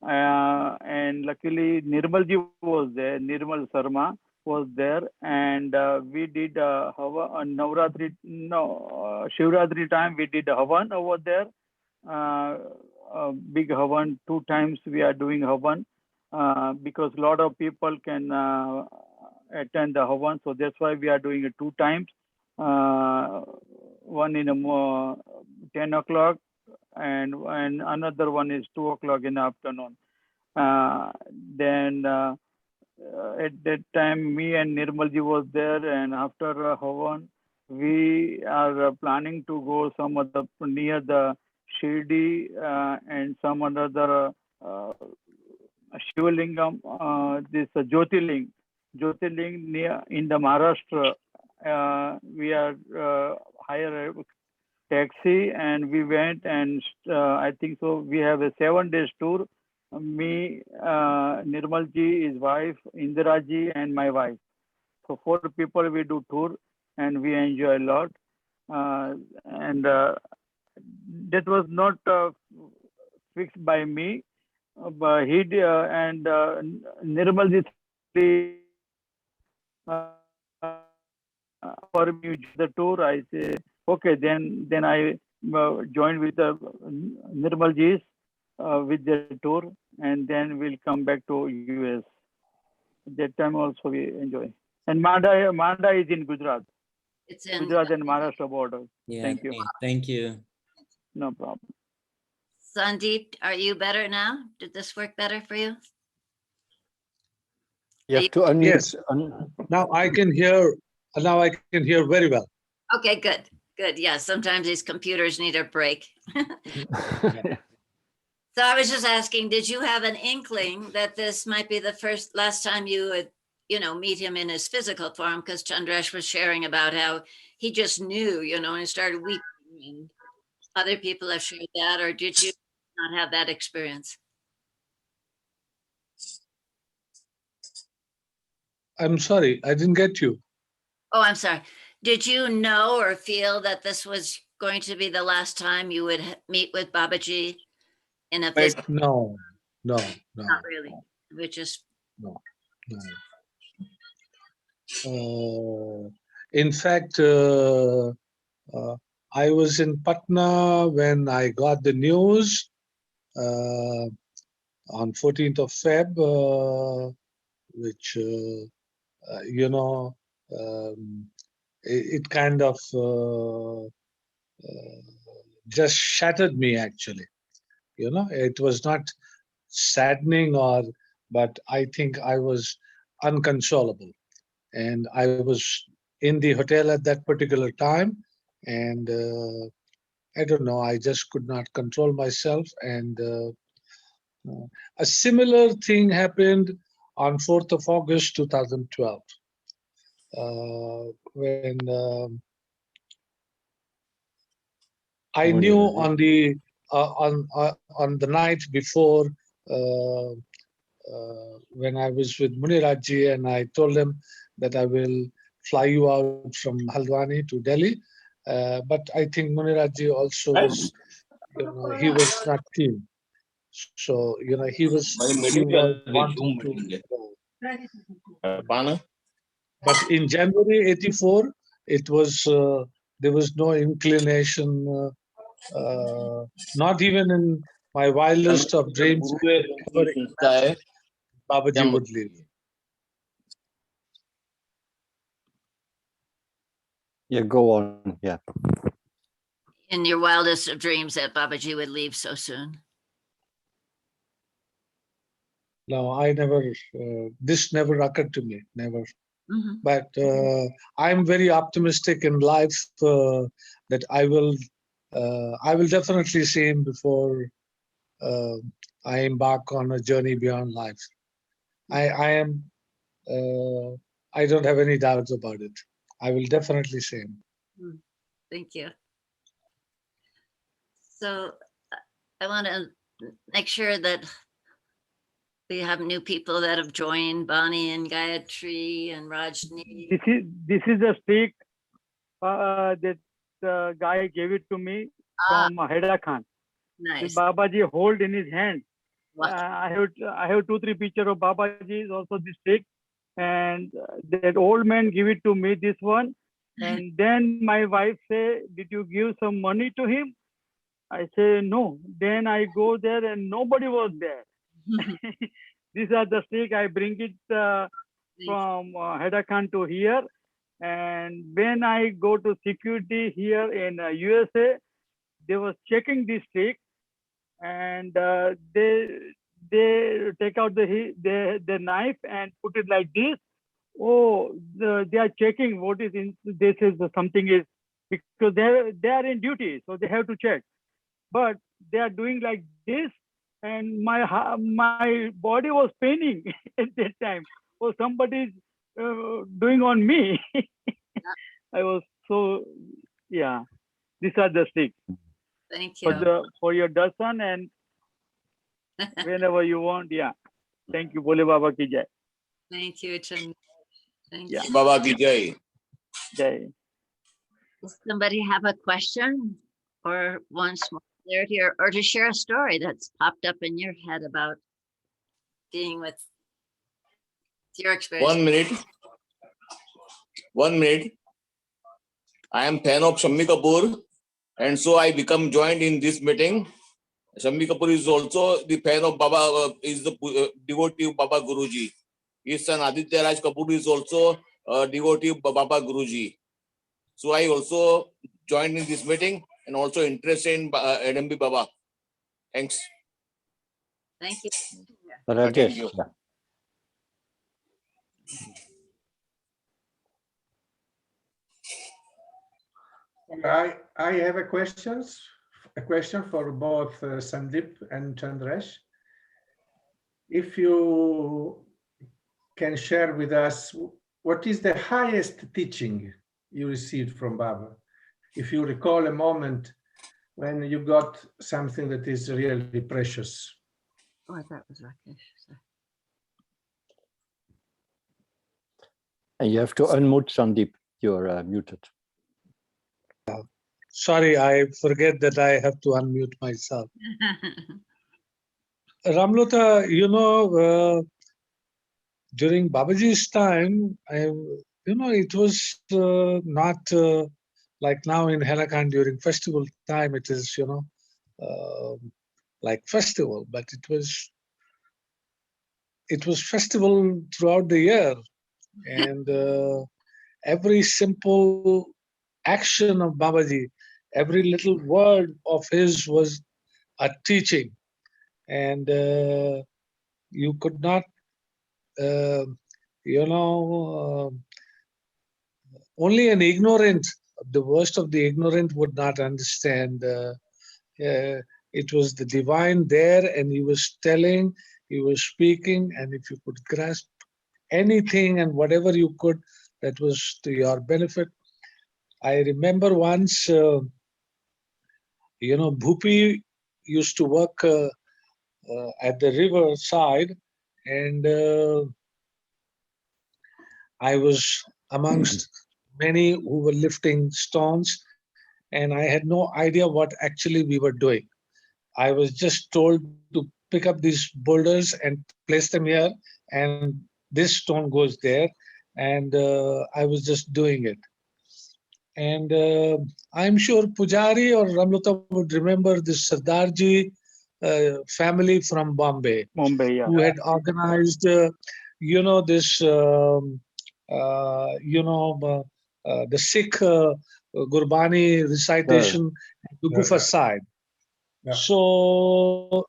And luckily Nirmalji was there, Nirmal Sharma was there, and we did Navratri, Shivratri time we did a Havan over there, a big Havan. 2 times we are doing Havan because a lot of people can attend the Havan, so that's why we are doing it 2 times. One in 10 o'clock and another one is 2 o'clock in the afternoon. Then at that time, me and Nirmalji was there, and after Havan, we are planning to go some other near the Shirdi and some another Shivlingam, this Jyotirling near in the Maharashtra. We are hire a taxi and we went, and I think so we have a 7 days tour. Me, Nirmalji, his wife, Indiraji, and my wife. So 4 people we do tour, and we enjoy a lot. And that was not fixed by me, but he and Nirmalji for me the tour. I say okay, then I joined with the Nirmalji's with the tour, and then we'll come back to US. That time also we enjoy. And Manda is in Gujarat.
It's in
Gujarat and Maharashtra border.
Yeah,
Thank you.
Thank you.
No problem.
Sandeep, are you better now? Did this work better for you?
You have to unmute.
Yes. Now I can hear. Now I can hear very well.
Okay, good. Good. Yeah, sometimes these computers need a break. So I was just asking, did you have an inkling that this might be the last time you would, meet him in his physical form? Because Chandresh was sharing about how he just knew, and started weeping. And other people have shared that, or did you not have that experience?
I'm sorry, I didn't get you.
Oh, I'm sorry. Did you know or feel that this was going to be the last time you would meet with Babaji in a physical?
No.
Not really. We just
No. In fact, I was in Patna when I got the news on 14th of Feb, which, it kind of just shattered me actually. It was not saddening but I think I was unconsolable. And I was in the hotel at that particular time, and I don't know, I just could not control myself. And a similar thing happened on 4th of August 2012, when I knew on the night before, when I was with Munirajji, and I told him that I will fly you out from Haldwani to Delhi. But I think Munirajji also was, he was not keen. So, he was wanting to go. But in January 84, it was, there was no inclination, not even in my wildest of dreams, ever imagined Babaji would leave.
Yeah, go on. Yeah.
In your wildest of dreams that Babaji would leave so soon?
No, I never, this never occurred to me, never.
Mhm.
But I'm very optimistic in life that I will definitely see him before I embark on a journey beyond life. I don't have any doubts about it. I will definitely see him.
Thank you. So I want to make sure that we have new people that have joined, Bonnie and Gayatri and Rajni.
This is a stick that the guy gave it to me from Haidakhandi.
Nice.
Babaji hold in his hand.
Wow.
I have 2-3 pictures of Babaji, also this stick, and that old man give it to me, this one, and then my wife say, "Did you give some money to him?" I say no. Then I go there and nobody was there. These are the stick. I bring it from Haidakhandi to here, and when I go to security here in USA, they was checking this stick, and they take out the knife and put it like this. Oh, they are checking what is in this is something is, because they are in duty, so they have to check. But they are doing like this, and my body was paining at that time. Oh, somebody's doing on me. I was so, yeah. These are the sticks.
Thank you.
For your darshan, and whenever you want, yeah. Thank you. Bole Baba ki jai.
Thank you, Chandresh. Thank
Yeah.
you.
Baba ki jai.
Jai.
Does somebody have a question or wants more clarity or to share a story that's popped up in your head about being with your experience?
1 minute. 1 minute. I am fan of Shammi Kapoor, and so I become joined in this meeting. Shammi Kapoor is also the fan of Baba, is the devotee of Baba Guruji. His son Aditya Raj Kapoor is also a devotee of Baba Guruji. So I also joined in this meeting and also interested in NMB Baba. Thanks.
Thank you.
Thank
Rajesh.
you.
Yeah.
I have a question for both Sandeep and Chandresh. If you can share with us, what is the highest teaching you received from Baba? If you recall a moment when you got something that is really precious.
Oh, I thought it was Rakesh. Sorry.
And you have to unmute Sandeep. You're muted.
Sorry, I forget that I have to unmute myself. Ramlota, during Babaji's time, it was not like now in Haidakhandi during festival time. It is, like festival, but it was festival throughout the year, and every simple action of Babaji, every little word of his was a teaching, and you could not, only an ignorant, the worst of the ignorant would not understand. It was the divine there, and he was telling, he was speaking, and if you could grasp anything and whatever you could, that was to your benefit. I remember once, Bhupi used to work at the river side, and I was amongst many who were lifting stones, and I had no idea what actually we were doing. I was just told to pick up these boulders and place them here, and this stone goes there, and I was just doing it. And I'm sure Pujari or Ramlata would remember this Sardarji family from Bombay,
Bombay, yeah.
who had organized, this, the Sikh Gurbani recitation to Gufa side.
Yeah.
So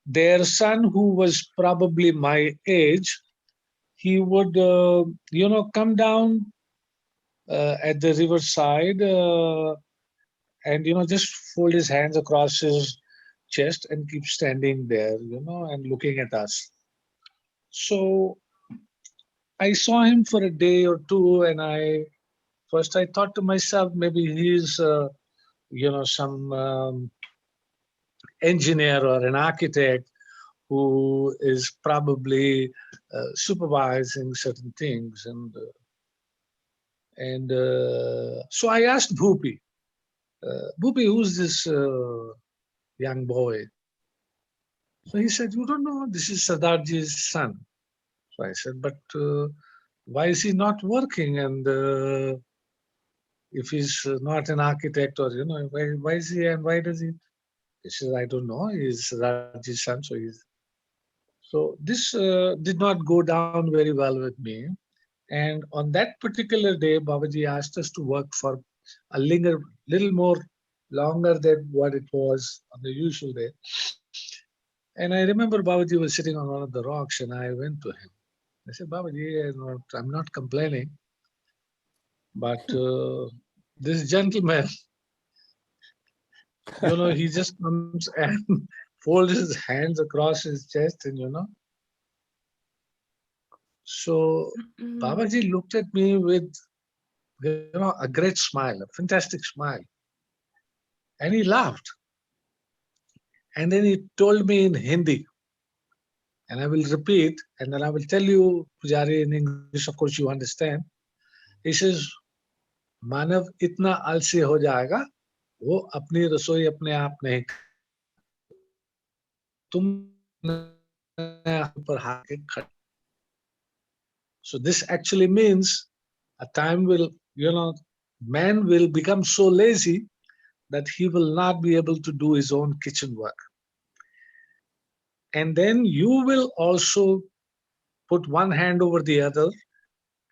their son, who was probably my age, he would, come down at the riverside and, just fold his hands across his chest and keep standing there, and looking at us. So I saw him for a day or two, and I thought to myself, maybe he's, some engineer or an architect who is probably supervising certain things. And so I asked Bhupi, who's this young boy? So he said, you don't know, this is Sardarji's son. So I said, but why is he not working? And if he's not an architect, or, why is he, and why does he? He says, I don't know, he's Sardarji's son, so he's. So this did not go down very well with me. And on that particular day, Babaji asked us to work for a little more longer than what it was on the usual day. And I remember Babaji was sitting on one of the rocks, and I went to him. I said, Babaji, I'm not complaining, but this gentleman, he just comes and folds his hands across his chest, and So Babaji looked at me with, a great smile, a fantastic smile. And he laughed. And then he told me in Hindi, and I will repeat, and then I will tell you, Pujari, in English, of course you understand. He says, Manav itna alsi ho jayega, wo apni rasoi apne aap nahi tum par haan ke khade. So this actually means a time will, man will become so lazy that he will not be able to do his own kitchen work. And then you will also put one hand over the other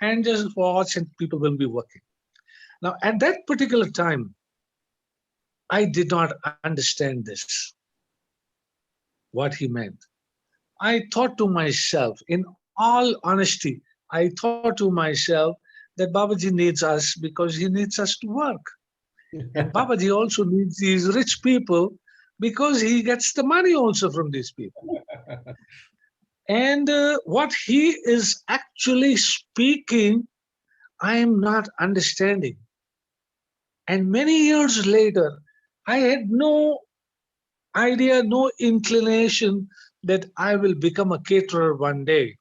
and just watch, and people will be working. Now, at that particular time, I did not understand this, what he meant. I thought to myself, in all honesty, I thought to myself that Babaji needs us because he needs us to work. And Babaji also needs these rich people because he gets the money also from these people. And what he is actually speaking, I am not understanding. And many years later, I had no idea, no inclination that I will become a caterer one day.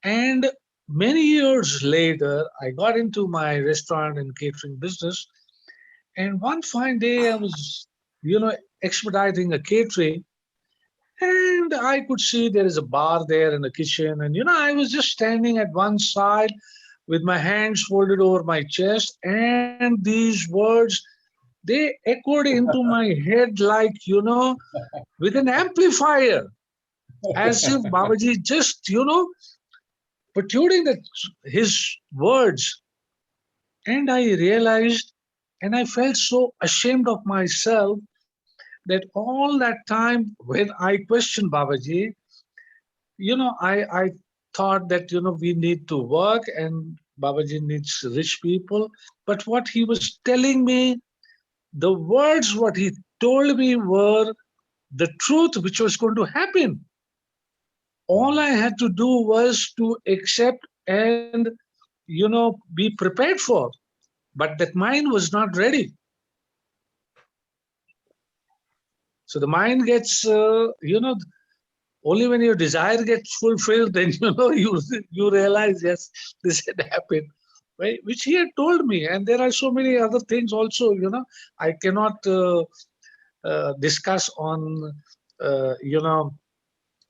And many years later, I got into my restaurant and catering business. And one fine day, I was, expediting a catering. And I could see there is a bar there in the kitchen. And, I was just standing at one side with my hands folded over my chest. And these words, they echoed into my head like, with an amplifier. As if Babaji just, protruding his words. And I realized, and I felt so ashamed of myself that all that time when I questioned Babaji, I thought that, we need to work and Babaji needs rich people. But what he was telling me, the words, what he told me were the truth which was going to happen. All I had to do was to accept and, be prepared for. But that mind was not ready. So the mind gets, Only when your desire gets fulfilled, then you realize, yes, this had happened, right? Which he had told me. And there are so many other things also, I cannot discuss on,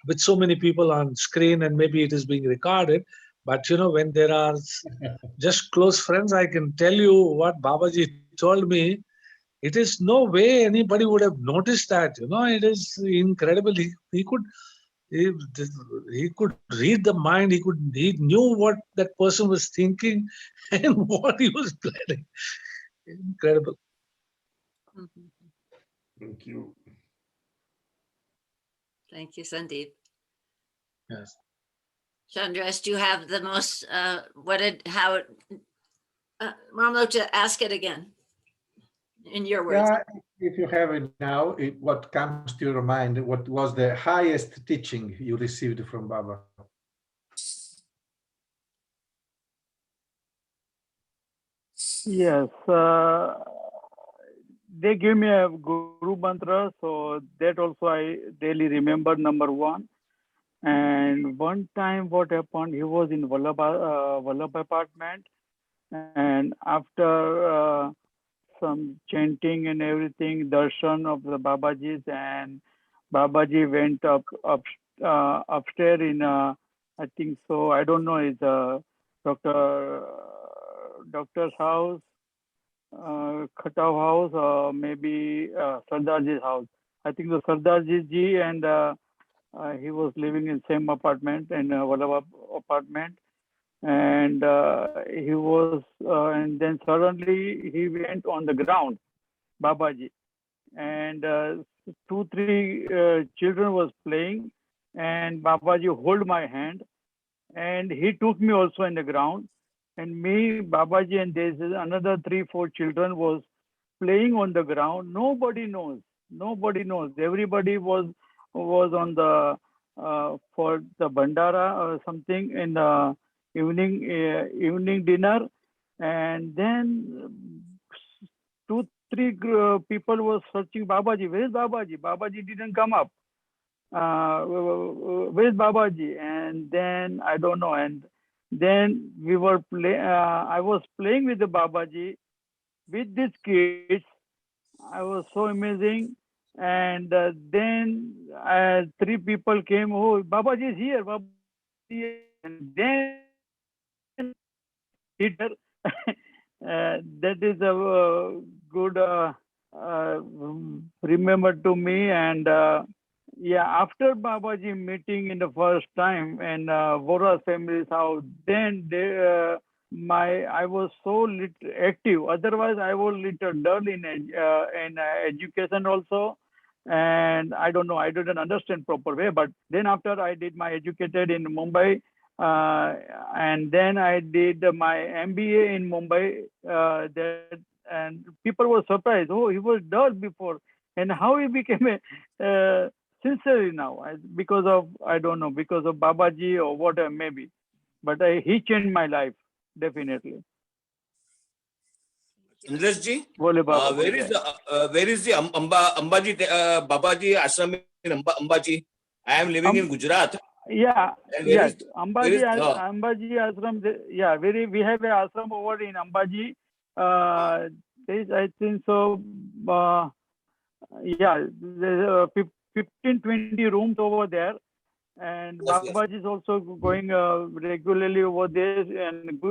with so many people on screen, and maybe it is being recorded. But when there are just close friends, I can tell you what Babaji told me. It is no way anybody would have noticed that. It is incredible. He could read the mind. He knew what that person was thinking and what he was planning. Incredible.
Mhm.
Thank you.
Thank you, Sandeep.
Yes.
Chandresh, do you have the most, Ramlocha, ask it again in your words.
Yeah, if you have it now, what comes to your mind? What was the highest teaching you received from Baba?
Yes, they give me a guru mantra, so that also I daily remember, number one. And one time what happened, he was in Vallabh apartment, and after some chanting and everything, darshan of the Babaji's, and Babaji went upstairs in I think so, I don't know, it's doctor's house, Khatav house, or maybe Sardarji's house. I think the Sardarji ji, and he was living in same apartment, in Vallabh apartment, and he was, and then suddenly he went on the ground, Babaji, and 2-3 children was playing, and Babaji hold my hand, and he took me also in the ground, and me, Babaji, and there's another 3-4 children was playing on the ground. Nobody knows. Nobody knows. Everybody was on the for the bandara or something in the evening dinner, and then 2-3 people was searching Babaji. Where is Babaji? Babaji didn't come up. Where's Babaji? And then I don't know. And then we were I was playing with the Babaji with these kids. I was so amazing. And then 3 people came. Oh, Babaji is here. Babaji is here. And then he that is a good remember to me. And yeah, after Babaji meeting in the first time in Vora's family's house, then they, I was so active. Otherwise, I was little dull in education also. And I don't know, I didn't understand proper way. But then after I did my educated in Mumbai, and then I did my MBA in Mumbai. And people were surprised. Oh, he was dull before, and how he became a sincere now? Because of, I don't know, because of Babaji or whatever maybe. But he changed my life definitely.
Chandresh ji,
Bole Baba,
where is the Ambaji Babaji Ashram in Ambaji? I am living in Gujarat.
Yeah,
And
yes,
where is
Ambaji Ashram. Yeah, we have a ashram over in Ambaji. There is, I think so. Yeah, there's 15-20 rooms over there, and
Yes,
Babaji is also going regularly over there. And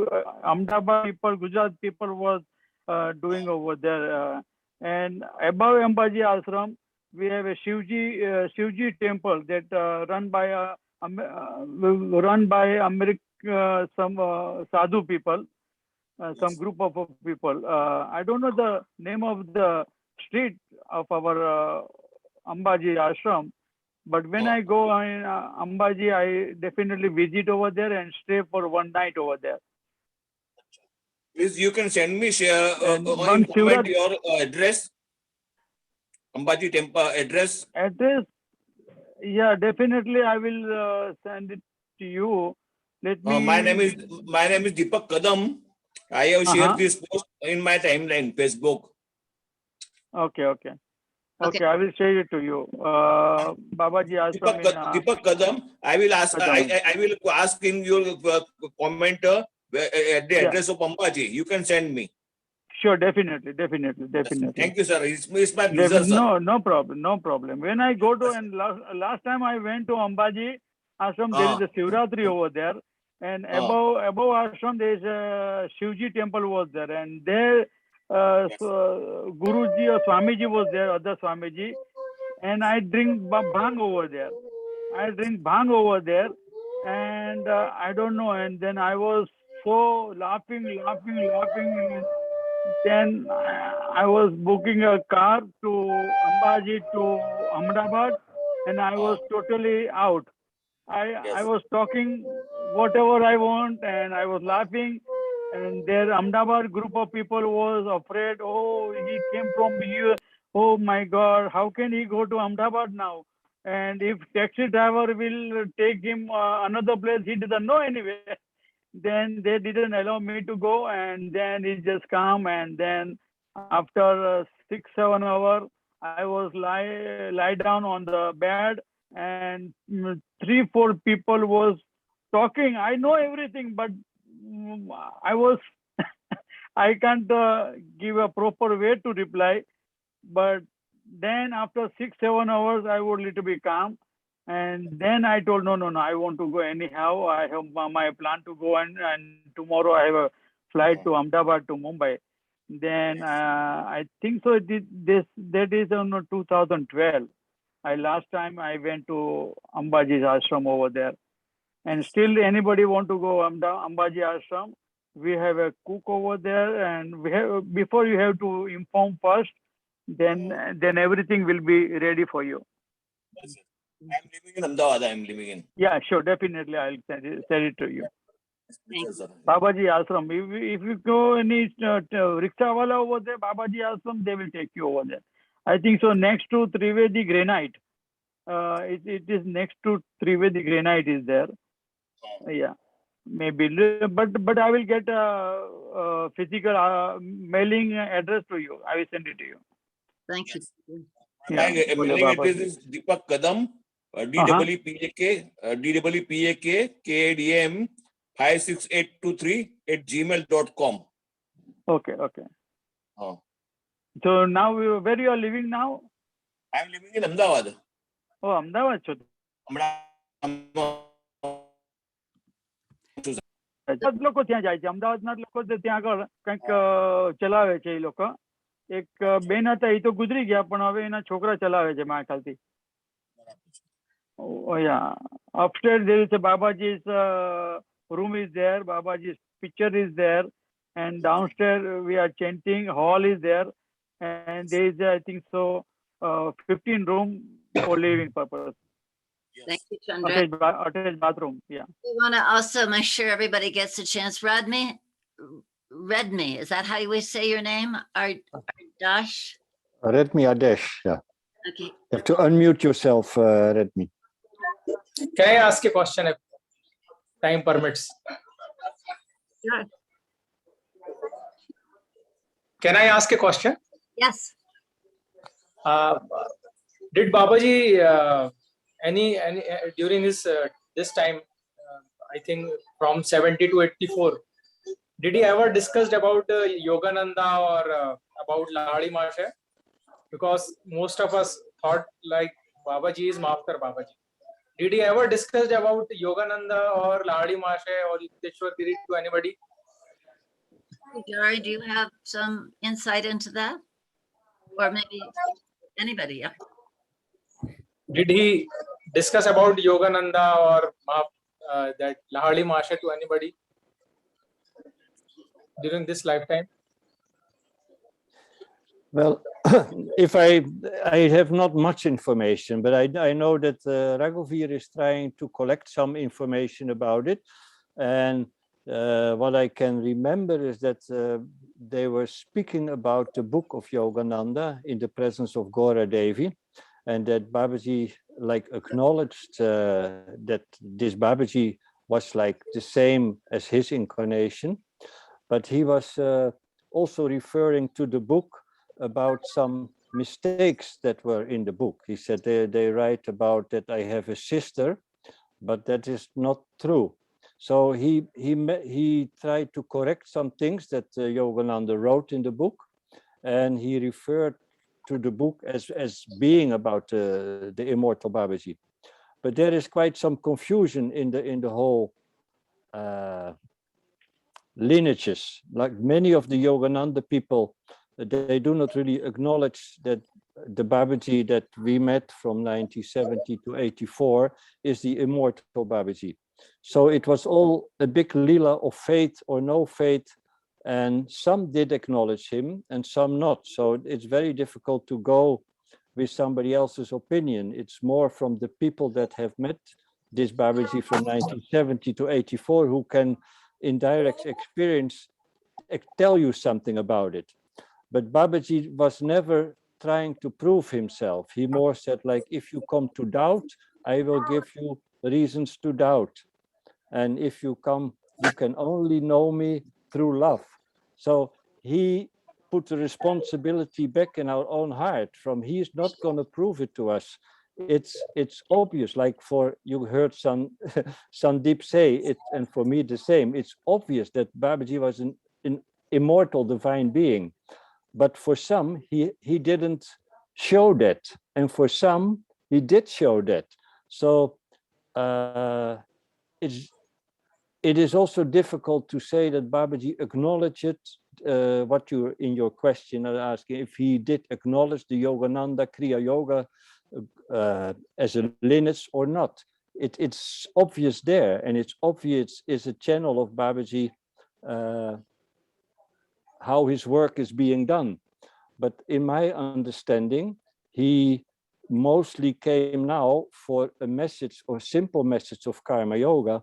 Ahmedabad people, Gujarat people was doing over there. And above Ambaji Ashram, we have a Shivji temple that run by some sadhu people, some group of people. I don't know the name of the street of our Ambaji Ashram, but when I go in Ambaji, I definitely visit over there and stay for one night over there.
Please, you can send me
And
on
one
comment
Shivrat
your address, Ambaji temple address.
address. Yeah, definitely I will send it to you. Let me.
My name is Deepak Kadam. I have shared this post in my timeline, Facebook.
Okay, okay. Okay, I will share it to you. Babaji Ashram in
Deepak Kadam, I will ask.
Kadam.
I will ask in your comment at the
Yeah.
address of Babaji. You can send me.
Sure, definitely.
Thank you, sir. It's my pleasure, sir.
No problem. When I go to, and last time I went to Ambaji Ashram, there is a Shivratri over there, and above Ashram there is a Shivji temple was there, and there so Guruji or Swamiji was there, other Swamiji, and I drink bhang over there. And I don't know, and then I was so laughing. Then I was booking a car to Ambaji to Ahmedabad, and I was totally out. I was talking whatever I want, and I was laughing. And their Ahmedabad group of people was afraid. Oh, he came from here. Oh my God, how can he go to Ahmedabad now? And if taxi driver will take him another place, he doesn't know anyway. Then they didn't allow me to go, and then it just come, and then after 6-7 hours, I was lie down on the bed, and 3-4 people was talking. I know everything, but I was I can't give a proper way to reply. But then after 6-7 hours, I would little bit calm. And then I told, no, I want to go anyhow. I have my plan to go, and tomorrow I have a flight to Ahmedabad to Mumbai. Then I think so. That is on 2012. Last time I went to Ambaji's ashram over there, and still anybody want to go Ambaji ashram, we have a cook over there, and we have, before you have to inform first, then everything will be ready for you.
I'm living in Ahmedabad.
Yeah, sure, definitely. I'll send it to you.
Thank you.
Babaji Ashram. If you go any rickshaw wala over there, Babaji Ashram, they will take you over there. I think so. Next to Trivedi Granite. It is next to Trivedi Granite is there. Yeah, maybe. But I will get a physical mailing address to you. I will send it to you.
Thank you.
My mailing address is Deepak Kadam, DWPAK KADM 56823 @gmail.com.
Okay. So now, where you are living now?
I'm living in Ahmedabad.
Oh, Ahmedabad. લોકો ત્યાં જાય છે, અમદાવાદના લોકો ત્યાં આગળ કંઈક ચલાવે છે એ લોકો. એક બેન હતા, એ તો ગુજરી ગયા, પણ હવે એના છોકરા ચલાવે છે મારા ખ્યાલથી. Upstairs there is a Babaji's room is there, Babaji's picture is there, and downstairs we are chanting, hall is there, and there is I think so 15 room for living purpose.
Thank you, Chandresh.
Attached bathroom. Yeah.
We want to also make sure everybody gets a chance. Redmi, is that how you say your name? Ardash?
Redmi Adesh, yeah.
Okay.
You have to unmute yourself, Redmi.
Can I ask a question if time permits?
Sure.
Can I ask a question?
Yes.
Did Babaji any during this time, I think from 70 to 84, did he ever discussed about Yogananda or about Lahadi Mashe? Because most of us thought like Babaji is Master Babaji. Did he ever discussed about Yogananda or Lahadi Mashe or Yukteswar Giri to anybody?
Gary, do you have some insight into that? Or maybe anybody? Yeah.
Did he discuss about Yogananda or that Lahadi Mashe to anybody during this lifetime?
Well, if I have not much information, but I know that Raghuveer is trying to collect some information about it. And what I can remember is that they were speaking about the book of Yogananda in the presence of Gora Devi, and that Babaji acknowledged that this Babaji was like the same as his incarnation, but he was also referring to the book about some mistakes that were in the book. He said they write about that I have a sister, but that is not true. So he tried to correct some things that Yogananda wrote in the book, and he referred to the book as being about the immortal Babaji. But there is quite some confusion in the whole lineages. Like many of the Yogananda people, they do not really acknowledge that the Babaji that we met from 1970 to 84 is the immortal Babaji. So it was all a big lila of faith or no faith, and some did acknowledge him and some not. So it's very difficult to go with somebody else's opinion. It's more from the people that have met this Babaji from 1970 to 84 who can, in direct experience, tell you something about it. But Babaji was never trying to prove himself. He more said, like, if you come to doubt, I will give you reasons to doubt. And if you come, you can only know me through love. So he put the responsibility back in our own heart from he's not going to prove it to us. It's obvious, like for you heard Sandeep say it, and for me the same. It's obvious that Babaji was an immortal divine being, but for some he didn't show that, and for some he did show that. So it is also difficult to say that Babaji acknowledged it. What you in your question are asking, if he did acknowledge the Yogananda Kriya Yoga as a lineage or not. It's obvious there, and it's obvious is a channel of Babaji, how his work is being done. But in my understanding, he mostly came now for a message or simple message of Karma Yoga.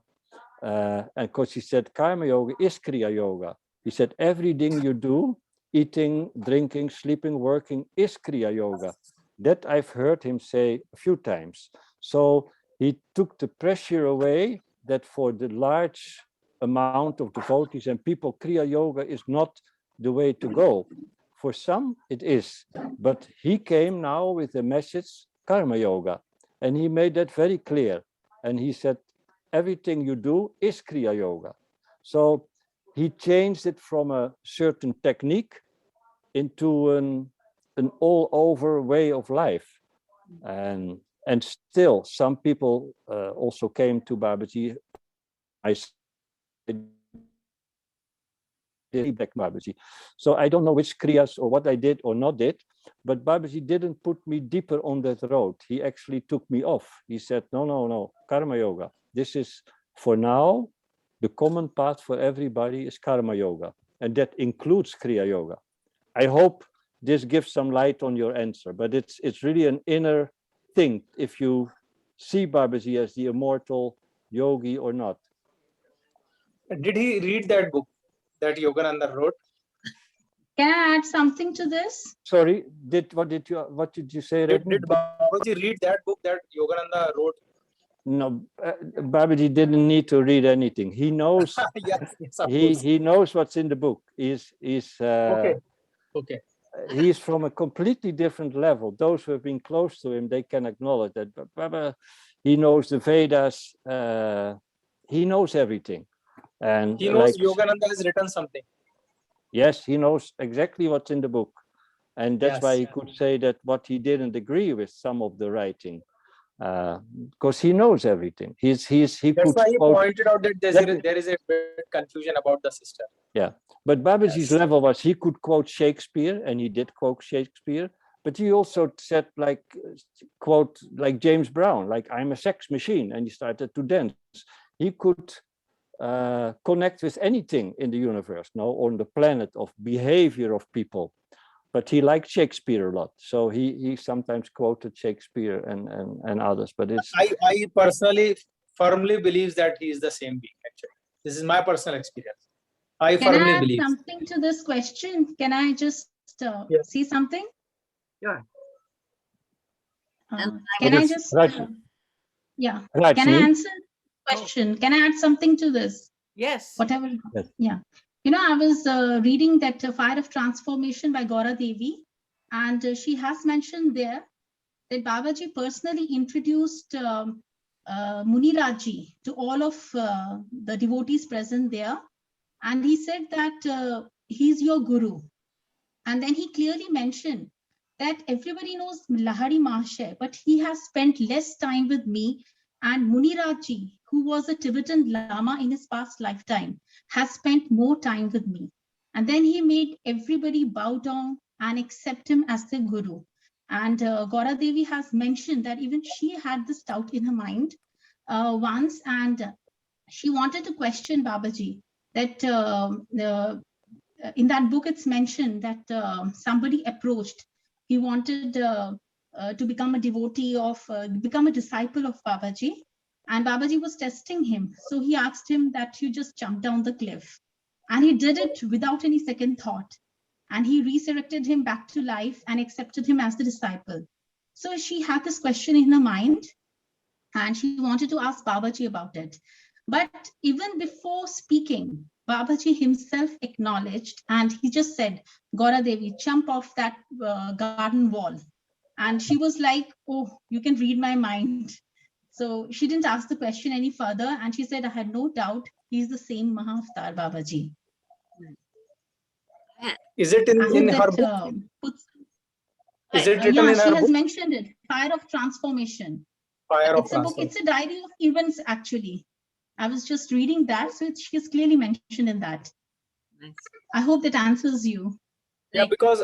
And because he said Karma Yoga is Kriya Yoga. He said everything you do, eating, drinking, sleeping, working, is Kriya Yoga. That I've heard him say a few times. So he took the pressure away that for the large amount of devotees and people, Kriya Yoga is not the way to go. For some, it is. But he came now with the message Karma Yoga. And he made that very clear. And he said, everything you do is Kriya Yoga. So he changed it from a certain technique into an all-over way of life. And still, some people also came to Babaji. I said, Babaji. So I don't know which kriyas or what I did or not did, but Babaji didn't put me deeper on that road. He actually took me off. He said, no, Karma Yoga. This is, for now, the common path for everybody is Karma Yoga. And that includes Kriya Yoga. I hope this gives some light on your answer, but it's really an inner thing if you see Babaji as the immortal yogi or not.
Did he read that book that Yogananda wrote?
Can I add something to this?
Sorry, what did you say?
Did Babaji read that book that Yogananda wrote?
No, Babaji didn't need to read anything. He knows.
Yes,
he knows what's in the book.
Okay.
He's from a completely different level. Those who have been close to him, they can acknowledge that. But Baba, he knows the Vedas. He knows everything. And
he knows Yogananda has written something.
Yes, he knows exactly what's in the book. And that's why he could say that what he didn't agree with some of the writing. Because he knows everything. That's
why he pointed out that there is a bit confusion about the sister.
Yeah, but Babaji's level was he could quote Shakespeare, and he did quote Shakespeare, but he also said quote like James Brown, like I'm a sex machine, and he started to dance. He could connect with anything in the universe, on the planet, of behavior of people. But he liked Shakespeare a lot, so he sometimes quoted Shakespeare and others. But
I personally firmly believe that he is the same being. Actually, this is my personal experience. I firmly believe.
Can I add something to this question? Can I just see something?
Yeah.
Can I just? Yeah. Can I answer the question? Can I add something to this?
Yes.
Whatever.
Yes.
Yeah. I was reading that Fire of Transformation by Gaura Devi, And she has mentioned there that Babaji personally introduced Muniraji to all of the devotees present there. And he said that he's your guru. And then he clearly mentioned that everybody knows Lahari Mahashay, but he has spent less time with me. And Muniraji, who was a Tibetan Lama in his past lifetime, has spent more time with me. And then he made everybody bow down and accept him as their guru. And Gaura Devi has mentioned that even she had this doubt in her mind once, and she wanted to question Babaji that in that book it's mentioned that somebody approached. He wanted to become a devotee of, become a disciple of Babaji. And Babaji was testing him. So he asked him that you just jump down the cliff. And he did it without any second thought. And he resurrected him back to life and accepted him as the disciple. So she had this question in her mind and she wanted to ask Babaji about it. But even before speaking, Babaji himself acknowledged and he just said, Gaura Devi, jump off that garden wall. And she was like, oh, you can read my mind. So she didn't ask the question any further. And she said, I had no doubt he's the same Mahavatar Babaji.
Is it in her book? Is it written in her book?
She has mentioned it, Fire of Transformation.
Fire of
It's a book, it's a diary of events actually. I was just reading that, so she is clearly mentioned in that.
Nice.
I hope that answers you.
Yeah, because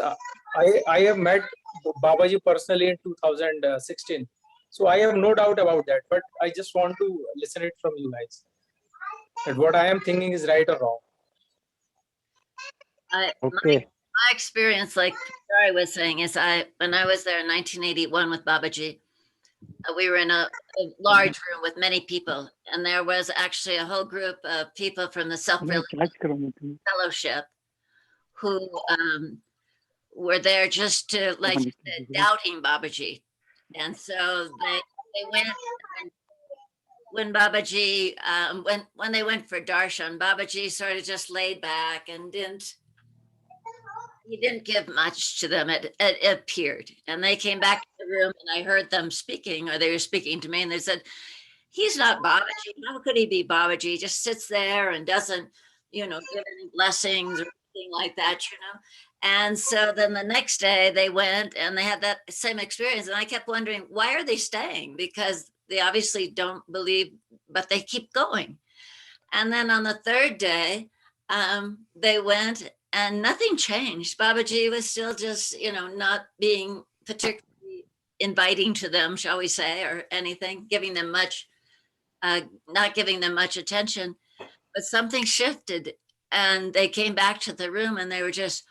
I have met Babaji personally in 2016. So I have no doubt about that, but I just want to listen it from you guys. That what I am thinking is right or wrong.
Okay.
My experience, like Gary was saying, is when I was there in 1981 with Babaji, we were in a large room with many people, and there was actually a whole group of people from the Self-Realization Fellowship who were there just to, like you said, doubting Babaji. And so they went, when Babaji, when they went for darshan, Babaji sort of just laid back and he didn't give much to them. It appeared. And they came back to the room and I heard them speaking, or they were speaking to me, and they said, he's not Babaji. How could he be Babaji? He just sits there and doesn't, give any blessings or anything like that, And so then the next day they went and they had that same experience. And I kept wondering, why are they staying? Because they obviously don't believe, but they keep going. And then on the third day, they went and nothing changed. Babaji was still just, not being particularly inviting to them, shall we say, or anything, giving them much, not giving them much attention. But something shifted and they came back to the room and they were just,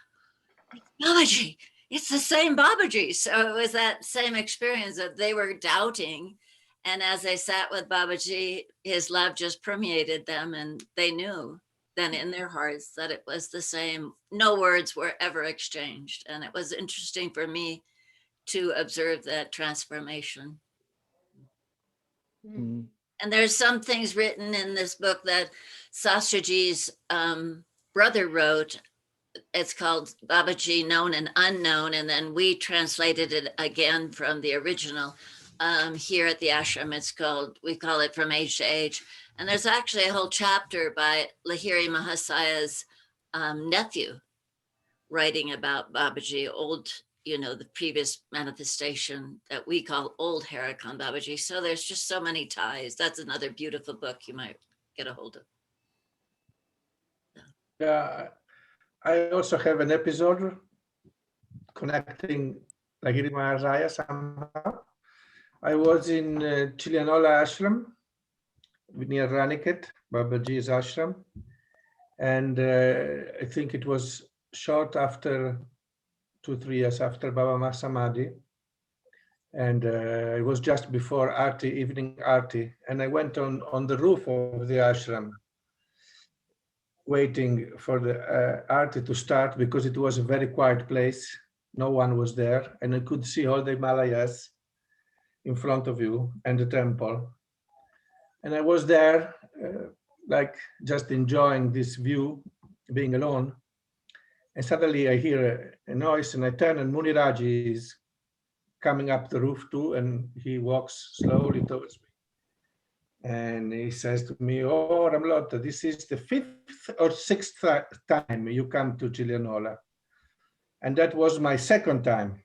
Babaji, it's the same Babaji. So it was that same experience that they were doubting. And as they sat with Babaji, his love just permeated them and they knew then in their hearts that it was the same. No words were ever exchanged. And it was interesting for me to observe that transformation.
Mm.
And there's some things written in this book that Sastraji's brother wrote. It's called Babaji Known and Unknown. And then we translated it again from the original here at the ashram. It's called, we call it From Age to Age. And there's actually a whole chapter by Lahiri Mahasaya's nephew writing about Babaji, old, the previous manifestation that we call old Haidakhandi Babaji. So there's just so many ties. That's another beautiful book you might get a hold of.
Yeah, I also have an episode connecting Lahiri Mahasaya somehow. I was in Chilianola Ashram near Raniket, Babaji's ashram. And I think it was short after 2-3 years after Baba Mahasamadhi. And it was just before Aarti, evening Aarti. And I went on the roof of the ashram, waiting for the Aarti to start because it was a very quiet place. No one was there. And I could see all the Himalayas in front of you and the temple. And I was there, like just enjoying this view, being alone. And suddenly I hear a noise and I turn and Muniraji is coming up the roof too, and he walks slowly towards me. And he says to me, "Oh, Ramlota, this is the 5th or 6th time you come to Giulianola." And that was my 2nd time.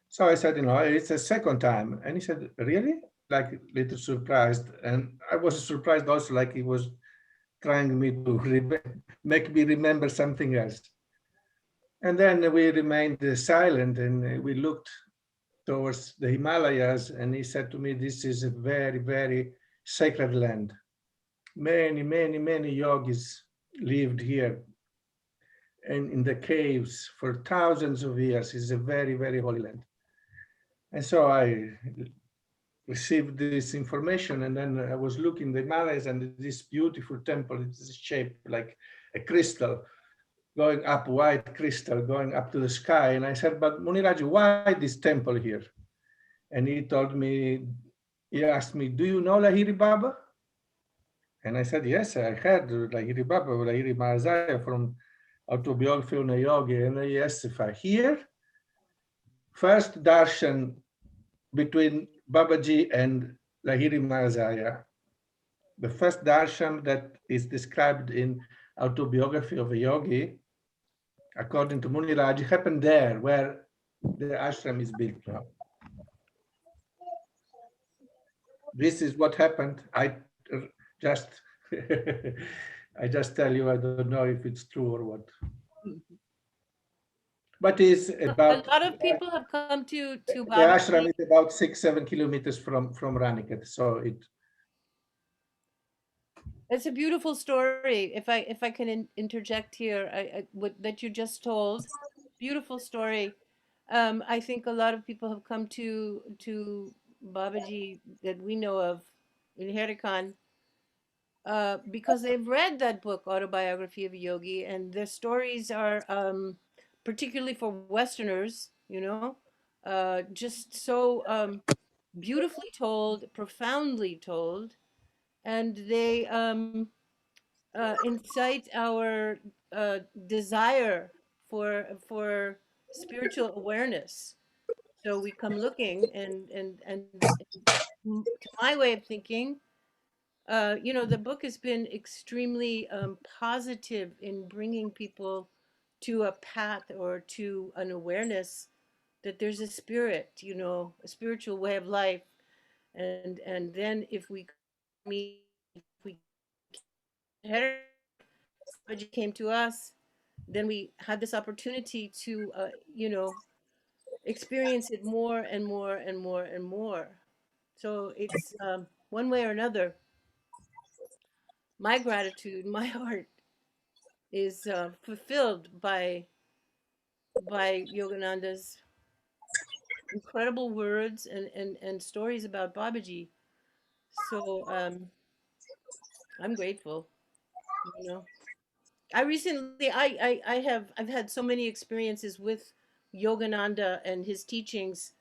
So I said, it's a 2nd time. And he said, "Really?" Like a little surprised. And I was surprised also, like he was trying me to make me remember something else. And then we remained silent and we looked towards the Himalayas, and he said to me, "This is a very, very sacred land. Many, many, many yogis lived here and in the caves for thousands of years. It's a very, very holy land." And so I received this information, and then I was looking the Himalayas and this beautiful temple. It's shaped like a crystal, going up, white crystal, going up to the sky. And I said, "But Muniraji, why this temple here?" And he told me, he asked me, "Do you know Lahiri Baba?" And I said, "Yes, I heard Lahiri Baba, Lahiri Mahazaya from Autobiography of a Yogi." And yes, if I hear, first darshan between Babaji and Lahiri Mahazaya, the first darshan that is described in Autobiography of a Yogi, according to Muniraji, happened there where the ashram is built now. This is what happened. I just tell you, I don't know if it's true or what. But it's about,
a lot of people have come to
the
Babaji.
ashram is about 6-7 kilometers from Raniket. So
It's a beautiful story. If I can interject here, what that you just told, beautiful story. I think a lot of people have come to Babaji that we know of in Haidakhandi because they've read that book, Autobiography of a Yogi, and their stories are particularly for Westerners, just so beautifully told, profoundly told, and they incite our desire for spiritual awareness. So we come looking, and to my way of thinking, the book has been extremely positive in bringing people to a path or to an awareness that there's a spirit, a spiritual way of life, and then if we meet, if we Babaji came to us, then we had this opportunity to, experience it more and more and more and more. So it's one way or another. My gratitude, my heart is fulfilled by Yogananda's incredible words and stories about Babaji. So I'm grateful. I recently I've had so many experiences with Yogananda and his teachings.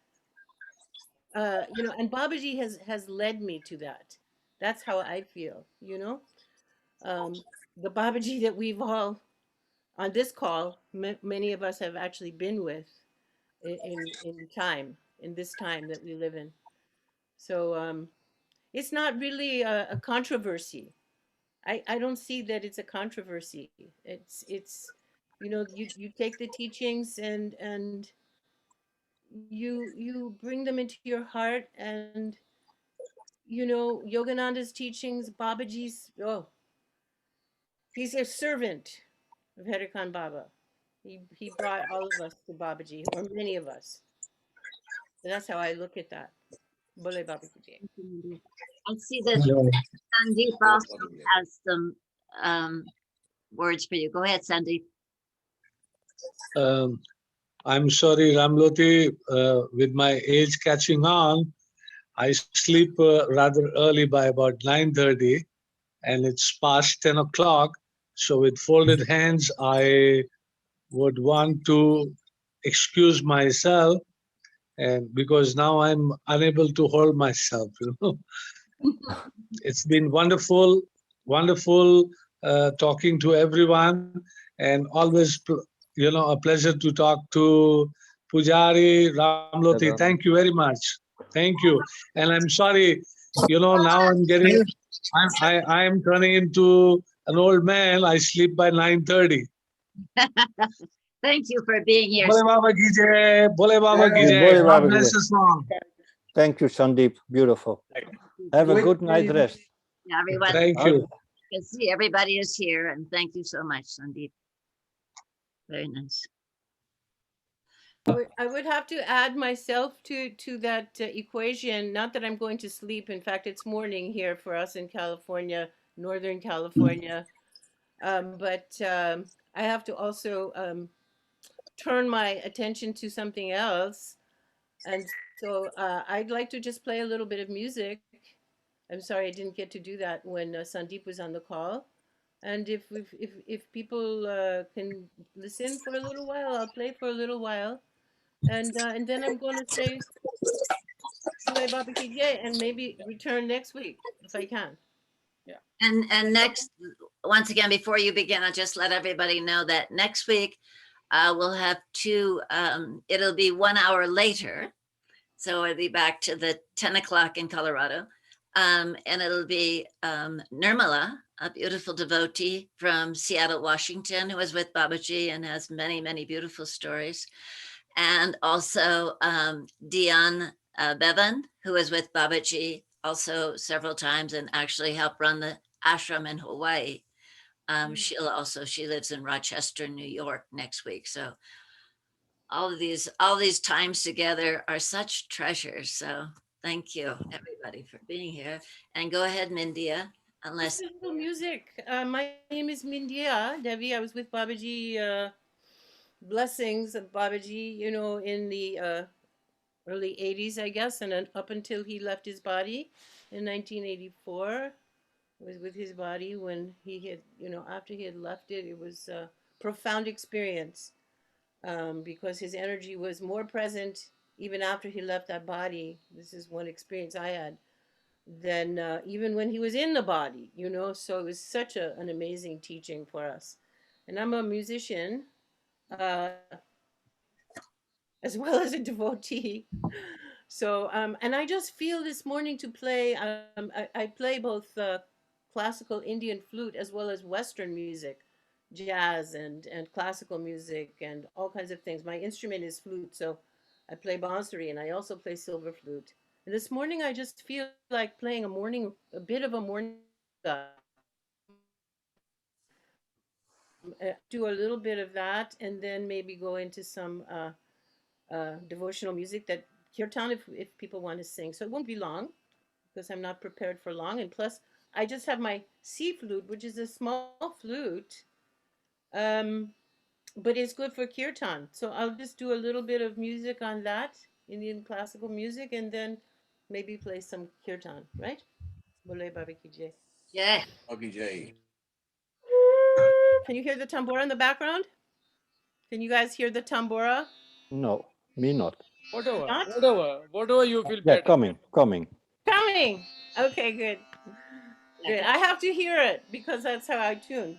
And Babaji has led me to that. That's how I feel. The Babaji that we've all on this call, many of us have actually been with in this time that we live in. So it's not really a controversy. I don't see that it's a controversy. It's you take the teachings and you bring them into your heart, and Yogananda's teachings, Babaji's, he's a servant of Haidakhandi Baba. He brought all of us to Babaji, or many of us. And that's how I look at that. Bole Babaji.
I see that Sandeep also has some words for you. Go ahead, Sandeep.
I'm sorry, Ramloti, with my age catching on, I sleep rather early by about 9:30, and it's past 10 o'clock. So with folded hands, I would want to excuse myself, and because now I'm unable to hold myself. It's been wonderful talking to everyone, and always a pleasure to talk to Pujari Ramloti. Thank you very much. Thank you. And I'm sorry, now I am turning into an old man. I sleep by 9:30.
Thank you for being here.
Bole Baba ki jai, Bole Baba ki jai.
Bole
God
Baba ki
bless
jai.
us all.
Thank you, Sandeep. Beautiful. Have a
Wait,
good night rest.
Yeah, everyone.
Thank
Okay.
you.
You can see everybody is here, and thank you so much, Sandeep. Very nice.
I would have to add myself to that equation. Not that I'm going to sleep. In fact, it's morning here for us in California, Northern California. But I have to also turn my attention to something else. And so I'd like to just play a little bit of music. I'm sorry I didn't get to do that when Sandeep was on the call. And if people can listen for a little while, I'll play for a little while, and then I'm going to say Bule Baba Ki Jai and maybe return next week if I can.
And next, once again, before you begin, I'll just let everybody know that next week we'll have two, it'll be 1 hour later. So it'll be back to the 10 o'clock in Colorado. And it'll be Nirmala, a beautiful devotee from Seattle, Washington, who is with Babaji and has many, many beautiful stories. And also Dion Bevan, who is with Babaji also several times and actually helped run the ashram in Hawaii. She lives in Rochester, New York next week. So all these times together are such treasures. So thank you everybody for being here. And go ahead, Mindia, unless
Beautiful music. My name is Mindia Devi. I was with Babaji. Blessings of Babaji, in the early 80s, I guess, and then up until he left his body in 1984. Was with his body when he had, after he had left it, it was a profound experience because his energy was more present even after he left that body. This is one experience I had than even when he was in the body, so it was such an amazing teaching for us. And I'm a musician as well as a devotee. So, and I just feel this morning to play, I play both classical Indian flute as well as Western music, jazz and classical music and all kinds of things. My instrument is flute, so I play bansuri and I also play silver flute. And this morning I just feel like playing a bit of a morning, do a little bit of that and then maybe go into some devotional music that kirtan if people want to sing. So it won't be long because I'm not prepared for long. And plus, I just have my C flute, which is a small flute, but it's good for kirtan. So I'll just do a little bit of music on that, Indian classical music, and then maybe play some kirtan, right? Bole Baba Ki Jai.
yeah.
Okay, Jai.
Can you hear the tambura in the background? Can you guys hear the tambura?
No, me not.
Whatever,
Not?
whatever you feel
Yeah,
better.
coming.
Coming. Okay, good. Good. I have to hear it because that's how I tune.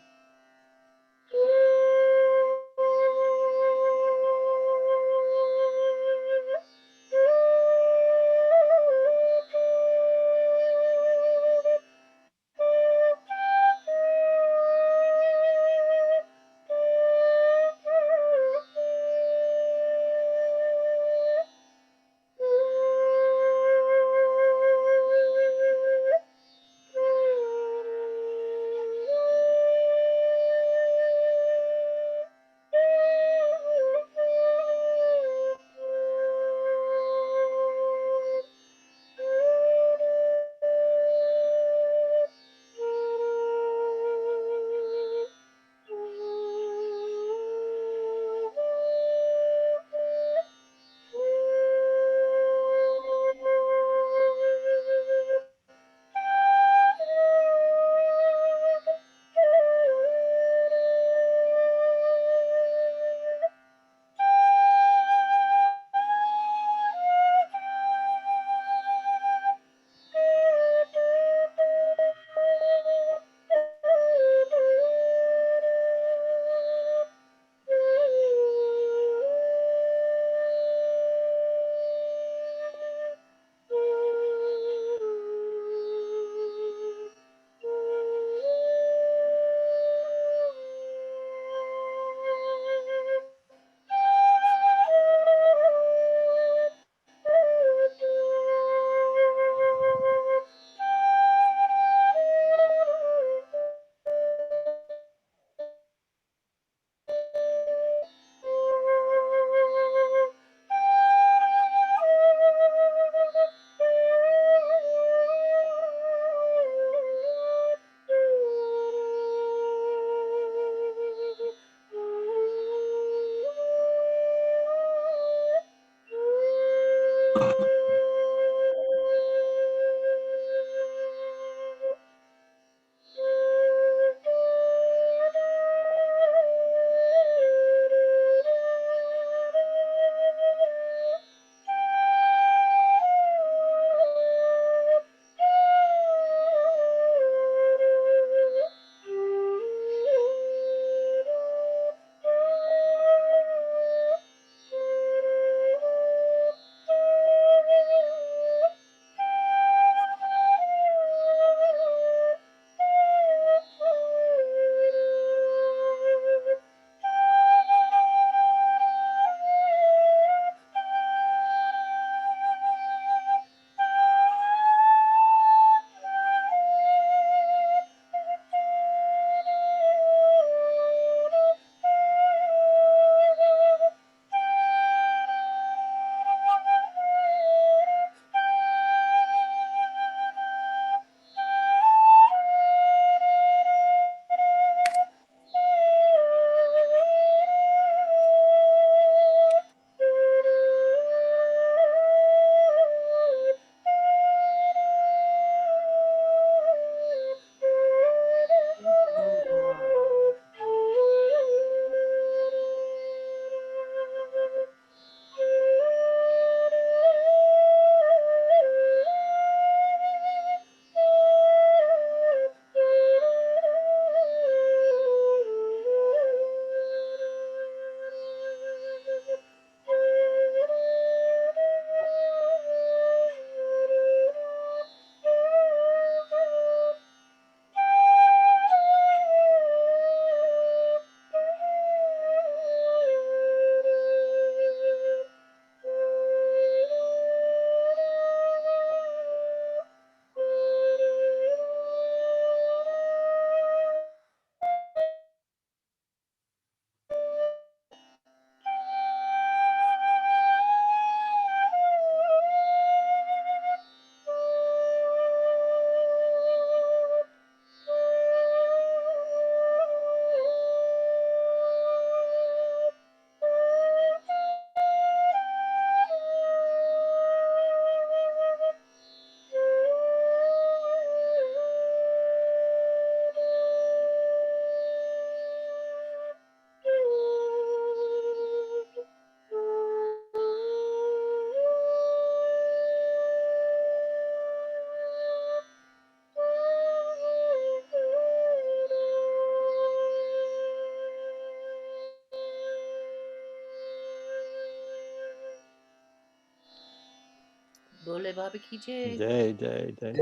Bole Baba ki jai.
Jai, jai, jai.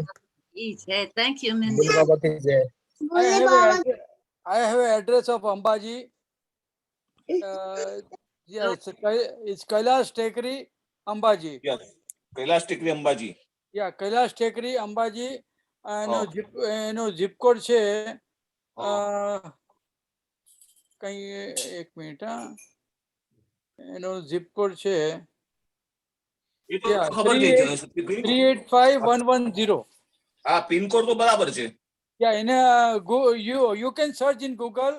Jai. Thank you, Mindy.
I have an address of Ambaji. Yeah, it's Kailash Tekri, Ambaji.
Yes. Kailash Tikri Ambaji.
Yeah, Kailash Tekri, Ambaji.
Oh.
Zip code છે કઈ એક minute એનો zip code છે
એ તો ખબર થઈ છે
385110.
હા પિન કોડ તો બરાબર છે.
Yeah, you can search in Google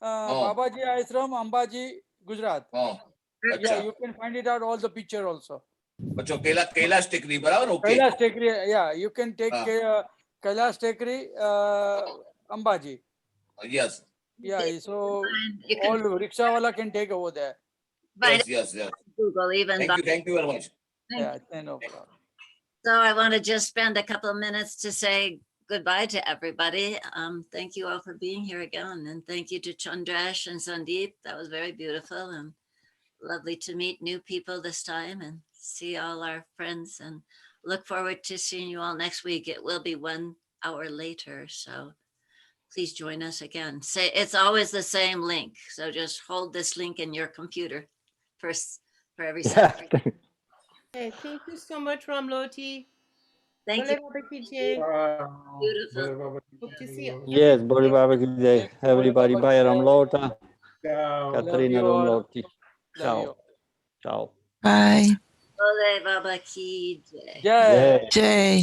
Babaji Ashram, Ambaji, Gujarat. Yeah, you can find it out all the picture also.
અચ્છા કૈલાશ ટેકરી બરાબર okay
Kailash Tekri, yeah, you can take Kailash Tekri, Ambaji.
Yes.
Yeah, so all rickshaw wala can take over there.
Yes.
Google even.
Thank you very much.
Yeah, no problem.
So I want to just spend a couple of minutes to say goodbye to everybody. Thank you all for being here again. And thank you to Chandresh and Sandeep. That was very beautiful and lovely to meet new people this time and see all our friends, and look forward to seeing you all next week. It will be 1 hour later. So please join us again. Say it's always the same link. So just hold this link in your computer for every Saturday.
Hey, thank you so much, Ramloti.
Thank
Bole
you.
Baba ki jai.
Beautiful.
Hope to see you.
Yes, Bole Baba ki jai. Everybody, bye Ramlota.
Ciao.
Katrina
Love you all.
Ramloti.
Love
Ciao.
you.
Ciao.
Bye.
Bole Baba ki jai.
Jai.
Jai.